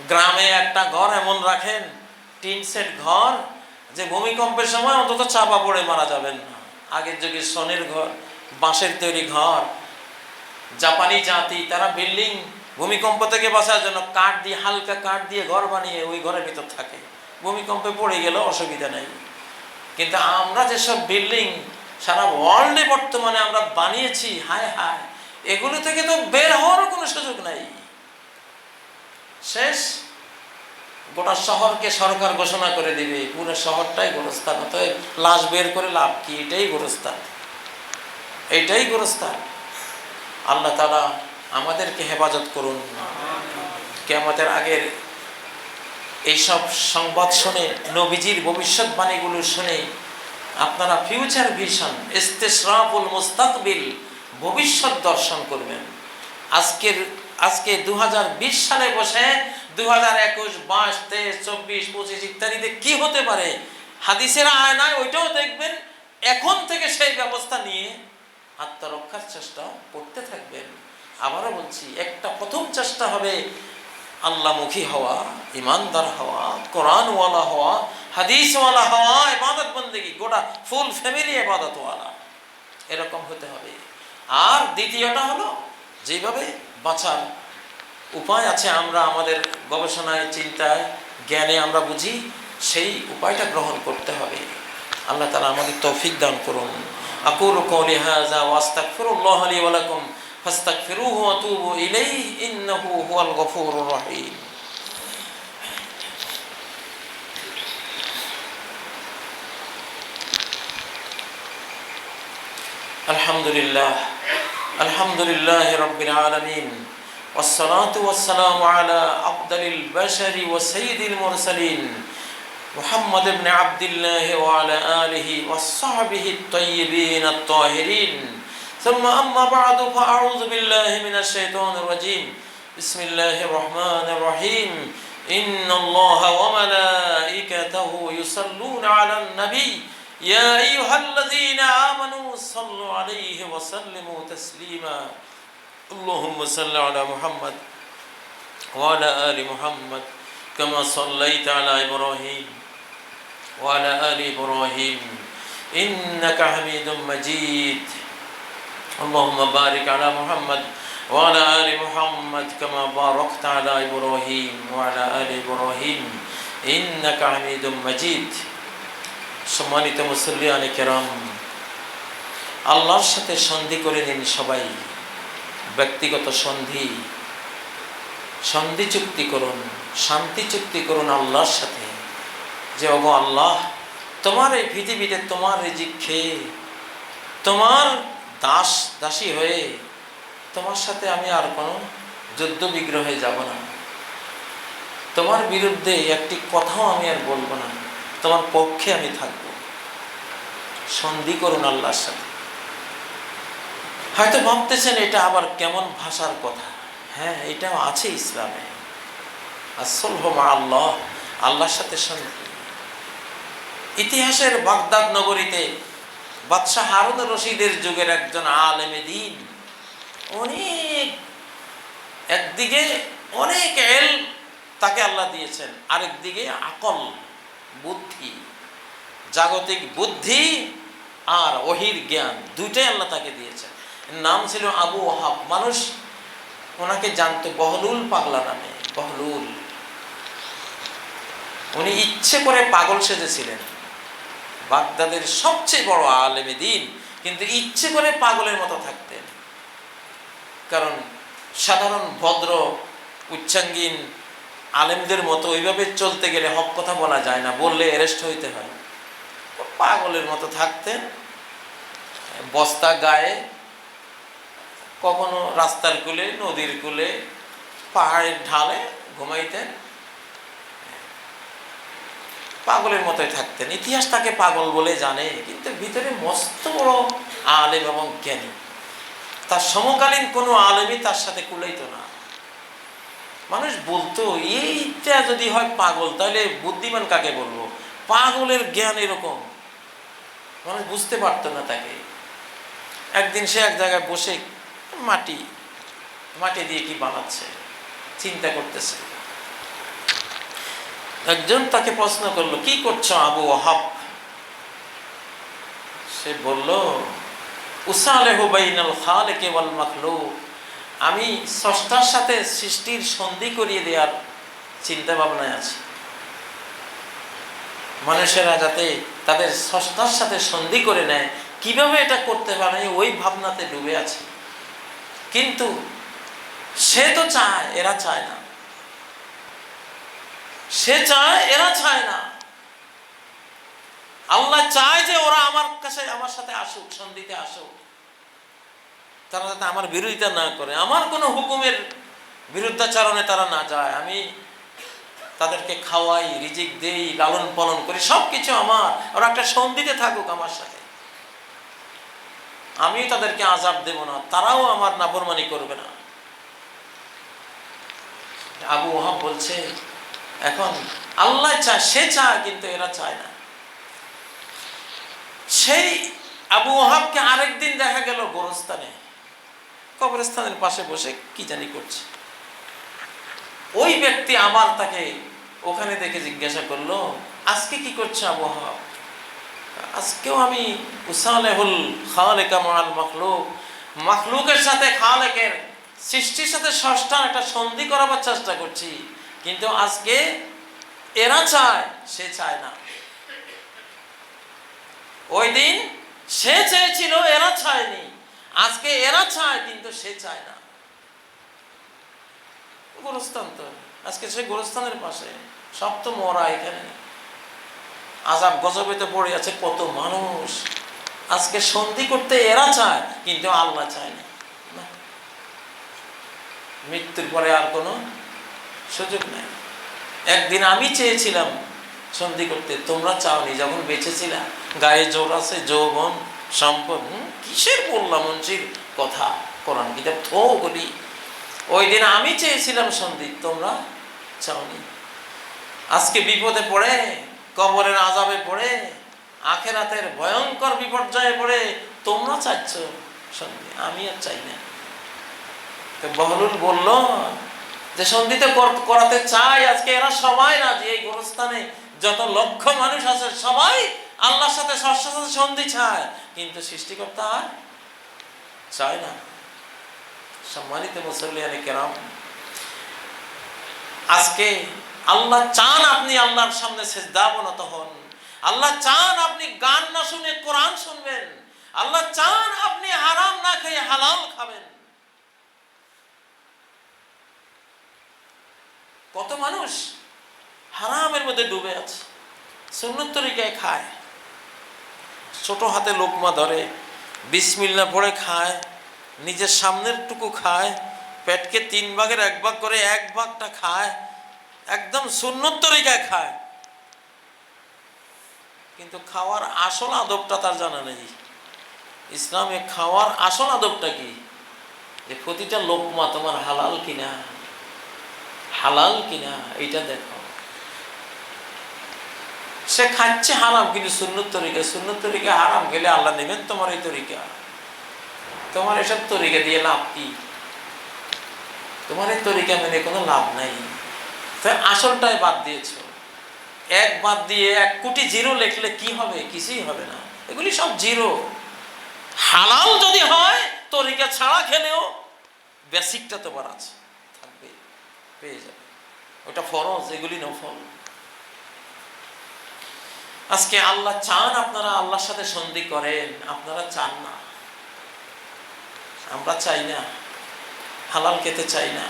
গ্রামে একটা ঘর এমন রাখেন, টিন সেট ঘর, যে ভূমিকম্পের সময় অন্তত চাপা পড়ে মারা যাবেন না। আগের যুগে সোনের ঘর, বাঁশের তৈরি ঘর, জাপানি জাতি তারা বিল্ডিং ভূমিকম্প থেকে বাঁচার জন্য কাঠ দিয়ে, হালকা কাঠ দিয়ে ঘর বানিয়ে ওই ঘরের ভিতর থাকে, ভূমিকম্পে পড়ে গেলেও অসুবিধা নেই। কিন্তু আমরা যেসব বিল্ডিং সারা ওয়ার্ল্ডে বর্তমানে আমরা বানিয়েছি, হায় হায়, এগুলো থেকে তো বের হওয়ারও কোনো সুযোগ নাই। শেষ, গোটা শহরকে সরকার ঘোষণা করে দিবে পুরো শহরটাই গোরস্থান। অতএব লাশ বের করে লাভ কি? এটাই গোরস্থান, এইটাই গোরস্থান। আল্লাহ তাআলা আমাদেরকে হেফাজত করুন। কিয়ামতের আগের এইসব সংবাদ শুনে, নবীজির ভবিষ্যৎবাণীগুলো শুনে আপনারা ফিউচার ভিশন, ইস্তিশরাফুল মুস্তাকবিল, ভবিষ্যৎ দর্শন করবেন। আজকে 2020 সালে বসে 2021, 22, 23, 24, 25 ইত্যাদিতে কি হতে পারে হাদিসের আয়নায় ওইটাও দেখবেন। এখন থেকে সেই ব্যবস্থা নিয়ে আত্মরক্ষার চেষ্টা করতে থাকবেন। আবারও বলছি, একটা প্রথম চেষ্টা হবে আল্লাহমুখী হওয়া, ইমানদার হওয়া, কোরআনওয়ালা হওয়া, হাদিসওয়ালা হওয়া, ইবাদত বন্দেগী, গোটা ফুল ফ্যামিলি ইবাদতওয়ালা, এরকম হতে হবে। আর দ্বিতীয়টা হলো, যেভাবে বাঁচার উপায় আছে আমরা আমাদের গবেষণায়, চিন্তায়, জ্ঞানে আমরা বুঝি, সেই উপায়টা গ্রহণ করতে হবে। আল্লাহ তাআলা আমাদের তৌফিক দান করুন। আকুলু কওলি হাযা ওয়া আস্তাগফিরুল্লাহ লি ওয়া লাকুম ফাস্তাগফিরুহু ওয়া তুবু ইলাইহি ইন্নাহু হুয়াল গফুরুর রহিম। আলহামদুলিল্লাহ রাব্বিল আলামিন, ওয়াসসালাতু ওয়াসসালামু আলা আফদালিল বাশারি ওয়া সাইয়্যিদিল মুরসালিন মুহাম্মদ ইবনে আবদুল্লাহ ওয়া আলা আলিহি ওয়াস সাহবিহি আত-তাইয়্যিবিন আত-তাহিরিন। সুম্মা আম্মা বা'দু ফাআউযু বিল্লাহি মিনাশ শাইতানির রাজীম। বিসমিল্লাহির রহমানির রহিম। ইন্নাল্লাহা ওয়া মালাইকাতাহু ইউসাল্লুনা আলান নবী ইয়া আইয়ুহাল্লাযীনা আমানু সাল্লু আলাইহি ওয়া সাল্লিমু তাসলিমা। আল্লাহুম্মা সাল্লি আলা মুহাম্মদ ওয়া আলা আলি মুহাম্মদ كما صليت على إبراهيم وعلى آل إبراهيم إنك حميد مجيد اللهم بارك على محمد وعلى آل محمد كما باركت على إبراهيم وعلى آل إبراهيم إنك حميد مجيد সম্মানিত মুসল্লিয়ান কিরাম, আল্লাহর সাথে সন্ধি করে নিন সবাই। ব্যক্তিগত সন্ধি চুক্তি করুন, শান্তি চুক্তি করুন আল্লাহর সাথে যে ওগো আল্লাহ, তোমার এই পৃথিবীতে তোমার রিজিক খেয়ে, তোমার দাস দাসী হয়ে তোমার সাথে আমি আর কোনো যুদ্ধ বিগ্রহে যাব না, তোমার বিরুদ্ধে একটি কথাও আমি আর বলবো না, তোমার পক্ষে আমি থাকব। সন্ধি করুন আল্লাহর সাথে। হয়তো ভাবতেছেন এটা আবার কেমন ভাষার কথা। হ্যাঁ, এটাও আছে ইসলামে। আসলহু মা আল্লাহ, আল্লাহর সাথে সন্ধি। ইতিহাসের বাগদাদ নগরীতে বাদশাহ হারুন রশিদের যুগের একজন আলেমে দ্বীন, একদিকে অনেক ইলম তাকে আল্লাহ দিয়েছেন, আরেকদিকে আকল, বুদ্ধি, জাগতিক বুদ্ধি আর ওহির জ্ঞান, দুইটাই আল্লাহ তাকে দিয়েছেন। নাম ছিল আবু ওয়াহাব। মানুষ ওনাকে জানতো বহলুল পাগলা নামে। বহলুল, উনি ইচ্ছে করে পাগল সেজেছিলেন। বাগদাদের সবচেয়ে বড় আলেমে দ্বীন, কিন্তু ইচ্ছে করে পাগলের মতো থাকতেন। কারণ সাধারণ ভদ্র উচ্চাঙ্গীন আলেমদের মতো ওইভাবে চলতে গেলে হক কথা বলা যায় না, বললে অ্যারেস্ট হইতে হয়। পাগলের মতো থাকতেন, বস্তা গায়ে, কখনো রাস্তার কূলে, নদীর কূলে, পাহাড়ের ঢালে ঘুমাইতেন, পাগলের মতোই থাকতেন। ইতিহাস তাকে পাগল বলে জানে, কিন্তু ভিতরে মস্ত বড় আলেম এবং জ্ঞানী। তার সমকালীন কোনো আলেমই তার সাথে কুলাইত না। মানুষ বলতো এইটা যদি হয় পাগল, তাহলে বুদ্ধিমান কাকে বলবো? পাগলের জ্ঞান এরকম। মানুষ বুঝতে পারতো না তাকে। একদিন সে এক জায়গায় বসে মাটি দিয়ে কি বানাচ্ছে চিন্তা করতেছে। একজন তাকে প্রশ্ন করলো, কি করছো আবু ওয়াহাব? সে বলল, উসালেহু বাইনাল খালিক ওয়াল মাখলুক, আমি স্রষ্টার সাথে সৃষ্টির সন্ধি করিয়ে দেওয়ার চিন্তা ভাবনায় আছি। মানুষেরা যাতে তাদের স্রষ্টার সাথে সন্ধি করে নেয়, কিভাবে এটা করতে পারে ওই ভাবনাতে ডুবে আছে। কিন্তু সে তো চায়, এরা চায় না। সে চায়, এরা চায় না। আল্লাহ চায় যে ওরা আমার কাছে, আমার সাথে আসুক, সন্ধিতে আসুক, তারা যাতে আমার বিরোধিতা না করে, আমার কোনো হুকুমের বিরুদ্ধাচরণে তারা না যায়। আমি তাদেরকে খাওয়াই, রিজিক দেই, লালন পালন করি, সবকিছু আমার। ওরা একটা সন্ধিতে থাকুক আমার সাথে। আমি তাদেরকে আযাব দেব না, তারাও আমার নাফরমানি করবে না। আবু ওয়াহাব বলছে, এখন আল্লাহ চায়, সে চায়, কিন্তু এরা চায় না। সেই আবু ওয়াহাবকে আরেকদিন দেখা গেল গোরস্থানে, কবরস্থানের পাশে বসে কি জানি করছে। ওই ব্যক্তি আবার তাকে ওখানে দেখে জিজ্ঞাসা করলো, আজকে কি করছে আবু ওয়াহাব? আজকেও আমি উসালেহুল খালিক মাআল মাখলুক, মাখলুকের সাথে খালেকের, সৃষ্টির সাথে স্রষ্টার একটা সন্ধি করাবার চেষ্টা করছি, কিন্তু আজকে এরা চায়, সে চায় না। ওই দিন সে চেয়েছিল, এরা চায়নি। আজকে এরা চায়, কিন্তু সে চায় না। গোরস্থান তো, আজকে সে গোরস্থানের পাশে, সব তো মরা এখানে, আযাব গজবেতে পড়ে আছে কত মানুষ। আজকে সন্ধি করতে এরা চায়, কিন্তু আল্লাহ চায় না। মৃত্যুর পরে আর কোনো সুযোগ নাই। একদিন আমি চেয়েছিলাম সন্ধি করতে, তোমরা চাওনি। যখন বেঁচে ছিলাম, গায়ে জোর আছে, যৌবন, সম্পদ, কিসের বললাম মঞ্চির কথা, কোরআন কিতাব থো বলি। ওই দিন আমি চেয়েছিলাম সন্ধি, তোমরা চাওনি। আজকে বিপদে পড়ে, কবরের আযাবে পড়ে, আখিরাতের ভয়ঙ্কর বিপর্যয়ে পড়ে তোমরা চাচ্ছ সন্ধি, আমি আর চাই না। তো বহলুল বলল, যে সন্ধি তো করাতে চাই, আজকে এরা সবাই রাজি। এই গোরস্থানে যত লক্ষ মানুষ আছে সবাই আল্লাহর সাথে সাথে সন্ধি চায়, কিন্তু সৃষ্টিকর্তা চায় না। সম্মানিত মুসল্লিয়ানে কেরাম, আজকে আল্লাহ চান আপনি আল্লাহর সামনে সিজদা অবনত হন। আল্লাহ চান আপনি গান না শুনে কোরআন শুনবেন। আল্লাহ চান আপনি হারাম না খেয়ে হালাল খাবেন। কত মানুষ হারামের মধ্যে ডুবে আছে, সুন্নত তরিকায় খায়, ছোট হাতে লোকমা ধরে, বিসমিল্লাহ পড়ে খায়, নিজের সামনের টুকু খায়, পেটকে 3 ভাগের 1 ভাগ করে 1 ভাগটা খায়, একদম সুন্নত তরিকায় খায়, কিন্তু খাওয়ার আসল আদবটা তার জানা নেই। ইসলামে খাওয়ার আসল আদবটা কি? যে প্রতিটা লোকমা তোমার হালাল কিনা, হালাল কিনা এইটা দেখো। সে খাচ্ছে হারাম, কিন্তু সুন্নত তরিকা। সুন্নত তরিকা হারাম গেলে আল্লাহ নেবেন তোমার এই তরিকা? তোমার এসব তরিকা দিয়ে লাভ কি? তোমার এই তরিকা মেনে কোনো লাভ নাই। তো আসলটাই বাদ দিয়েছো। 1 বাদ দিয়ে 1 কোটি জিরো লিখলে কি হবে? কিছুই হবে না। এগুলি সব জিরো। হালাল যদি হয় তরিকা ছাড়া খেলেও বেসিকটা তোমার আছে, থাকবে, পেয়ে যাবে। ওটা ফরজ, এগুলি নফল। আজকে আল্লাহ চান আপনারা আল্লাহর সাথে সন্ধি করেন, আপনারা চান না। আমরা চাই না, হালাল খেতে চাই না,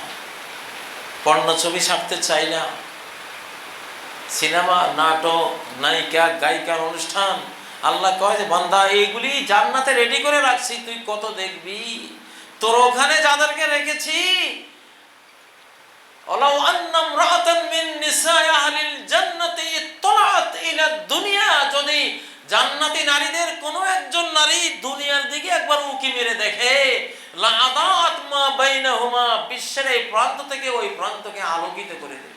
পর্ণ ছবি ছাড়তে চাই না, সিনেমা, নাটক, নায়িকা, গায়িকার অনুষ্ঠান। আল্লাহ কয় যে বান্দা এইগুলি জান্নাতে রেডি করে রাখছি, তুই কত দেখবি। তোর ওখানে যাদেরকে রেখেছি, ওয়ালাউ আন্না ইমরাআতান মিন নিসাই আহলিল জান্নাতি ইত্তালাআত ইলা দুনিয়া, যদি জান্নাতি নারীদের কোনো একজন নারী দুনিয়ার দিকে একবার উকি মেরে দেখে, লা আদাত মা বাইনাহুমা, বিশ্বের এই প্রান্ত থেকে ওই প্রান্তকে আলোকিত করে দেবে।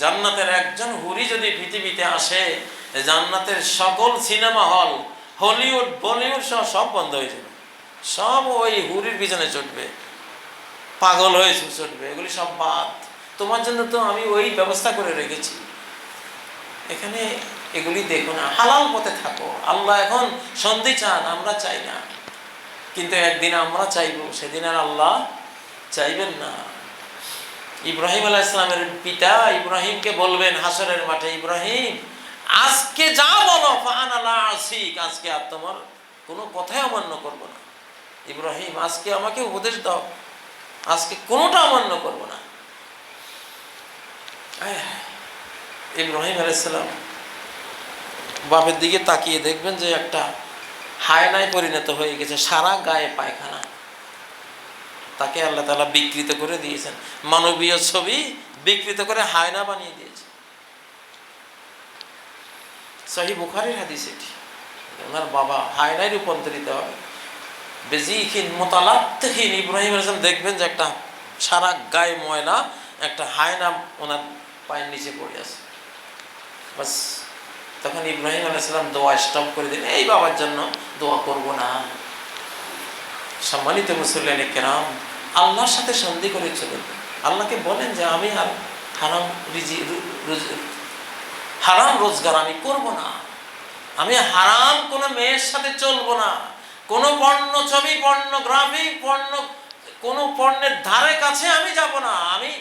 জান্নাতের একজন হুরি যদি পৃথিবীতে আসে, জান্নাতের সকল সিনেমা হল, হলিউড, বলিউড সব বন্ধ হয়ে যাবে। সব ওই হুরির পিছনে ছুটবে, পাগল হয়ে ছুটবে। এগুলি সব বাদ। তোমার জন্য তো আমি ওই ব্যবস্থা করে রেখেছি, এখানে এগুলি দেখো না, হালাল পথে থাকো। আল্লাহ এখন সন্ধি চান, আমরা চাই না। কিন্তু একদিন আমরা চাইব, সেদিন আর আল্লাহ চাইবেন না। ইব্রাহিম আলাইহিস সালামের পিতা ইব্রাহিমকে বলবেন হাসরের মাঠে, ইব্রাহিম আজকে যা বলো ফাআনা লা আসিক, আজকে আর তোমার কোনো কথাই অমান্য করব না। ইব্রাহিম আজকে আমাকে উপদেশ দাও, আজকে কোনোটা অমান্য করব না। ইব্রাহিম আলাইহিস সালাম বাপের দিকে তাকিয়ে দেখবেন যে একটা হায়নায় পরিণত হয়ে গেছে, সারা গায়ে পায়খানা। তাকে আল্লাহ তাআলা বিকৃত করে দিয়েছেন, মানবীয় ছবি বিকৃত করে হায়না বানিয়ে দিয়েছে। সহিহ বুখারীর হাদিস এটি। ওনার বাবা হায়নায় রূপান্তরিত হবে। বেজিখিন মুতালাত্তিখিন, ইব্রাহিম আলাইহিস সালাম দেখবেন যে একটা সারা গায়ে ময়লা একটা হায়না ওনার পায়ের নিচে পড়ে আছে। বাস তখন ইব্রাহিম আলাইহিস সালাম দোয়া স্টপ করে দিলেন, এই বাবার জন্য দোয়া করব না। সম্মানিত মুসল্লিয়ানে কেরাম, আল্লাহর সাথে সন্ধি করে চলুন। আল্লাহকে বলেন যে আমি আর হারাম রোজগার আমি করব না, আমি হারাম কোনো মেয়ের সাথে চলবো না, কোনো পর্ণ ছবি, পর্নোগ্রাফি, কোনো পর্ণের ধারে কাছে আমি যাব না। আমি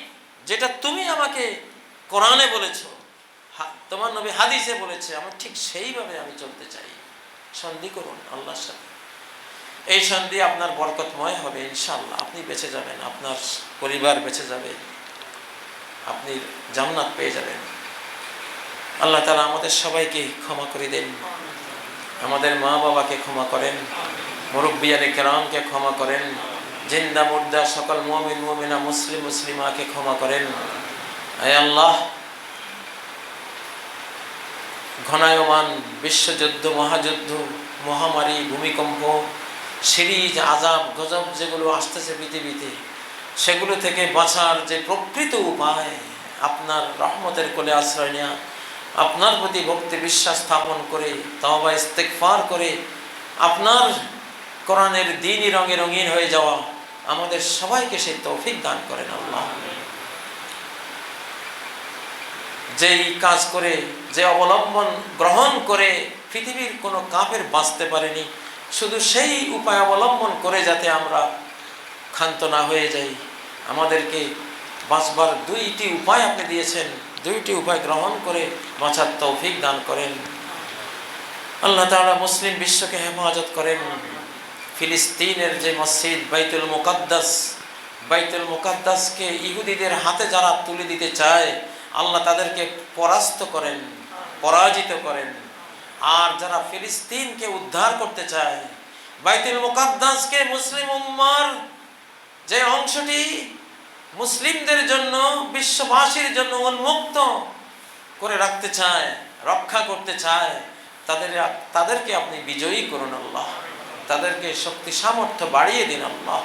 যেটা তুমি আমাকে কোরআনে বলেছো, তোমার নবী হাদিসে বলেছে, আমি ঠিক সেইভাবে আমি চলতে চাই। সন্ধি করুন আল্লাহর সাথে। এই সন্ধি আপনার বরকতময় হবে ইনশাআল্লাহ। আপনি বেঁচে যাবেন, আপনার পরিবার বেঁচে যাবে, আপনি জান্নাত পেয়ে যাবেন। আল্লাহ তাআলা আমাদের সবাইকে ক্ষমা করে দেন, আমাদের মা বাবাকে ক্ষমা করেন, মুরব্বিয়ানে কেরামকে ক্ষমা করেন, জিন্দা মুর্দা সকল মুমিন মুমিনা মুসলিম মুসলিমাকে ক্ষমা করেন। হে আল্লাহ, ঘনায়মান বিশ্বযুদ্ধ, মহাযুদ্ধ, মহামারী, ভূমিকম্প, সিরিজ, আযাব, গজব যেগুলো আসতেছে পৃথিবীতে, সেগুলো থেকে বাঁচার যে প্রকৃত উপায়, আপনার রহমতের কোলে আশ্রয় নেওয়া, আপনার প্রতি ভক্তি বিশ্বাস স্থাপন করে তওবা ইস্তেগফার করে আপনার কোরআনের দ্বীনি রঙে রঙিন হয়ে যাওয়া, আমাদের সবাইকে সেই তৌফিক দান করেন আল্লাহ। যেই কাজ করে, যে অবলম্বন গ্রহণ করে পৃথিবীর কোনো কাফের বাঁচতে পারেনি, শুধু সেই উপায় অবলম্বন করে যাতে আমরা ক্ষান্ত না হয়ে যাই। আমাদেরকে বাঁচবার দুইটি উপায় আপনি দিয়েছেন, দুইটি উপায় গ্রহণ করে বাঁচার তৌফিক দান করেন। আল্লাহ তাআলা মুসলিম বিশ্বকে হেফাজত করেন। ফিলিস্তিনের যে মসজিদ বাইতুল মুকাদ্দাসকে ইহুদিদের হাতে যারা তুলে দিতে চায়, আল্লাহ তাদেরকে পরাস্ত করেন, পরাজিত করেন। আর যারা ফিলিস্তিনকে উদ্ধার করতে চায়, বাইতুল মুকাদ্দাসকে মুসলিম উম্মার যে অংশটি মুসলিমদের জন্য, বিশ্ববাসীর জন্য উন্মুক্ত করে রাখতে চায়, রক্ষা করতে চায়, তাদেরকে আপনি বিজয়ী করুন আল্লাহ। তাদেরকে শক্তি সামর্থ্য বাড়িয়ে দিন আল্লাহ।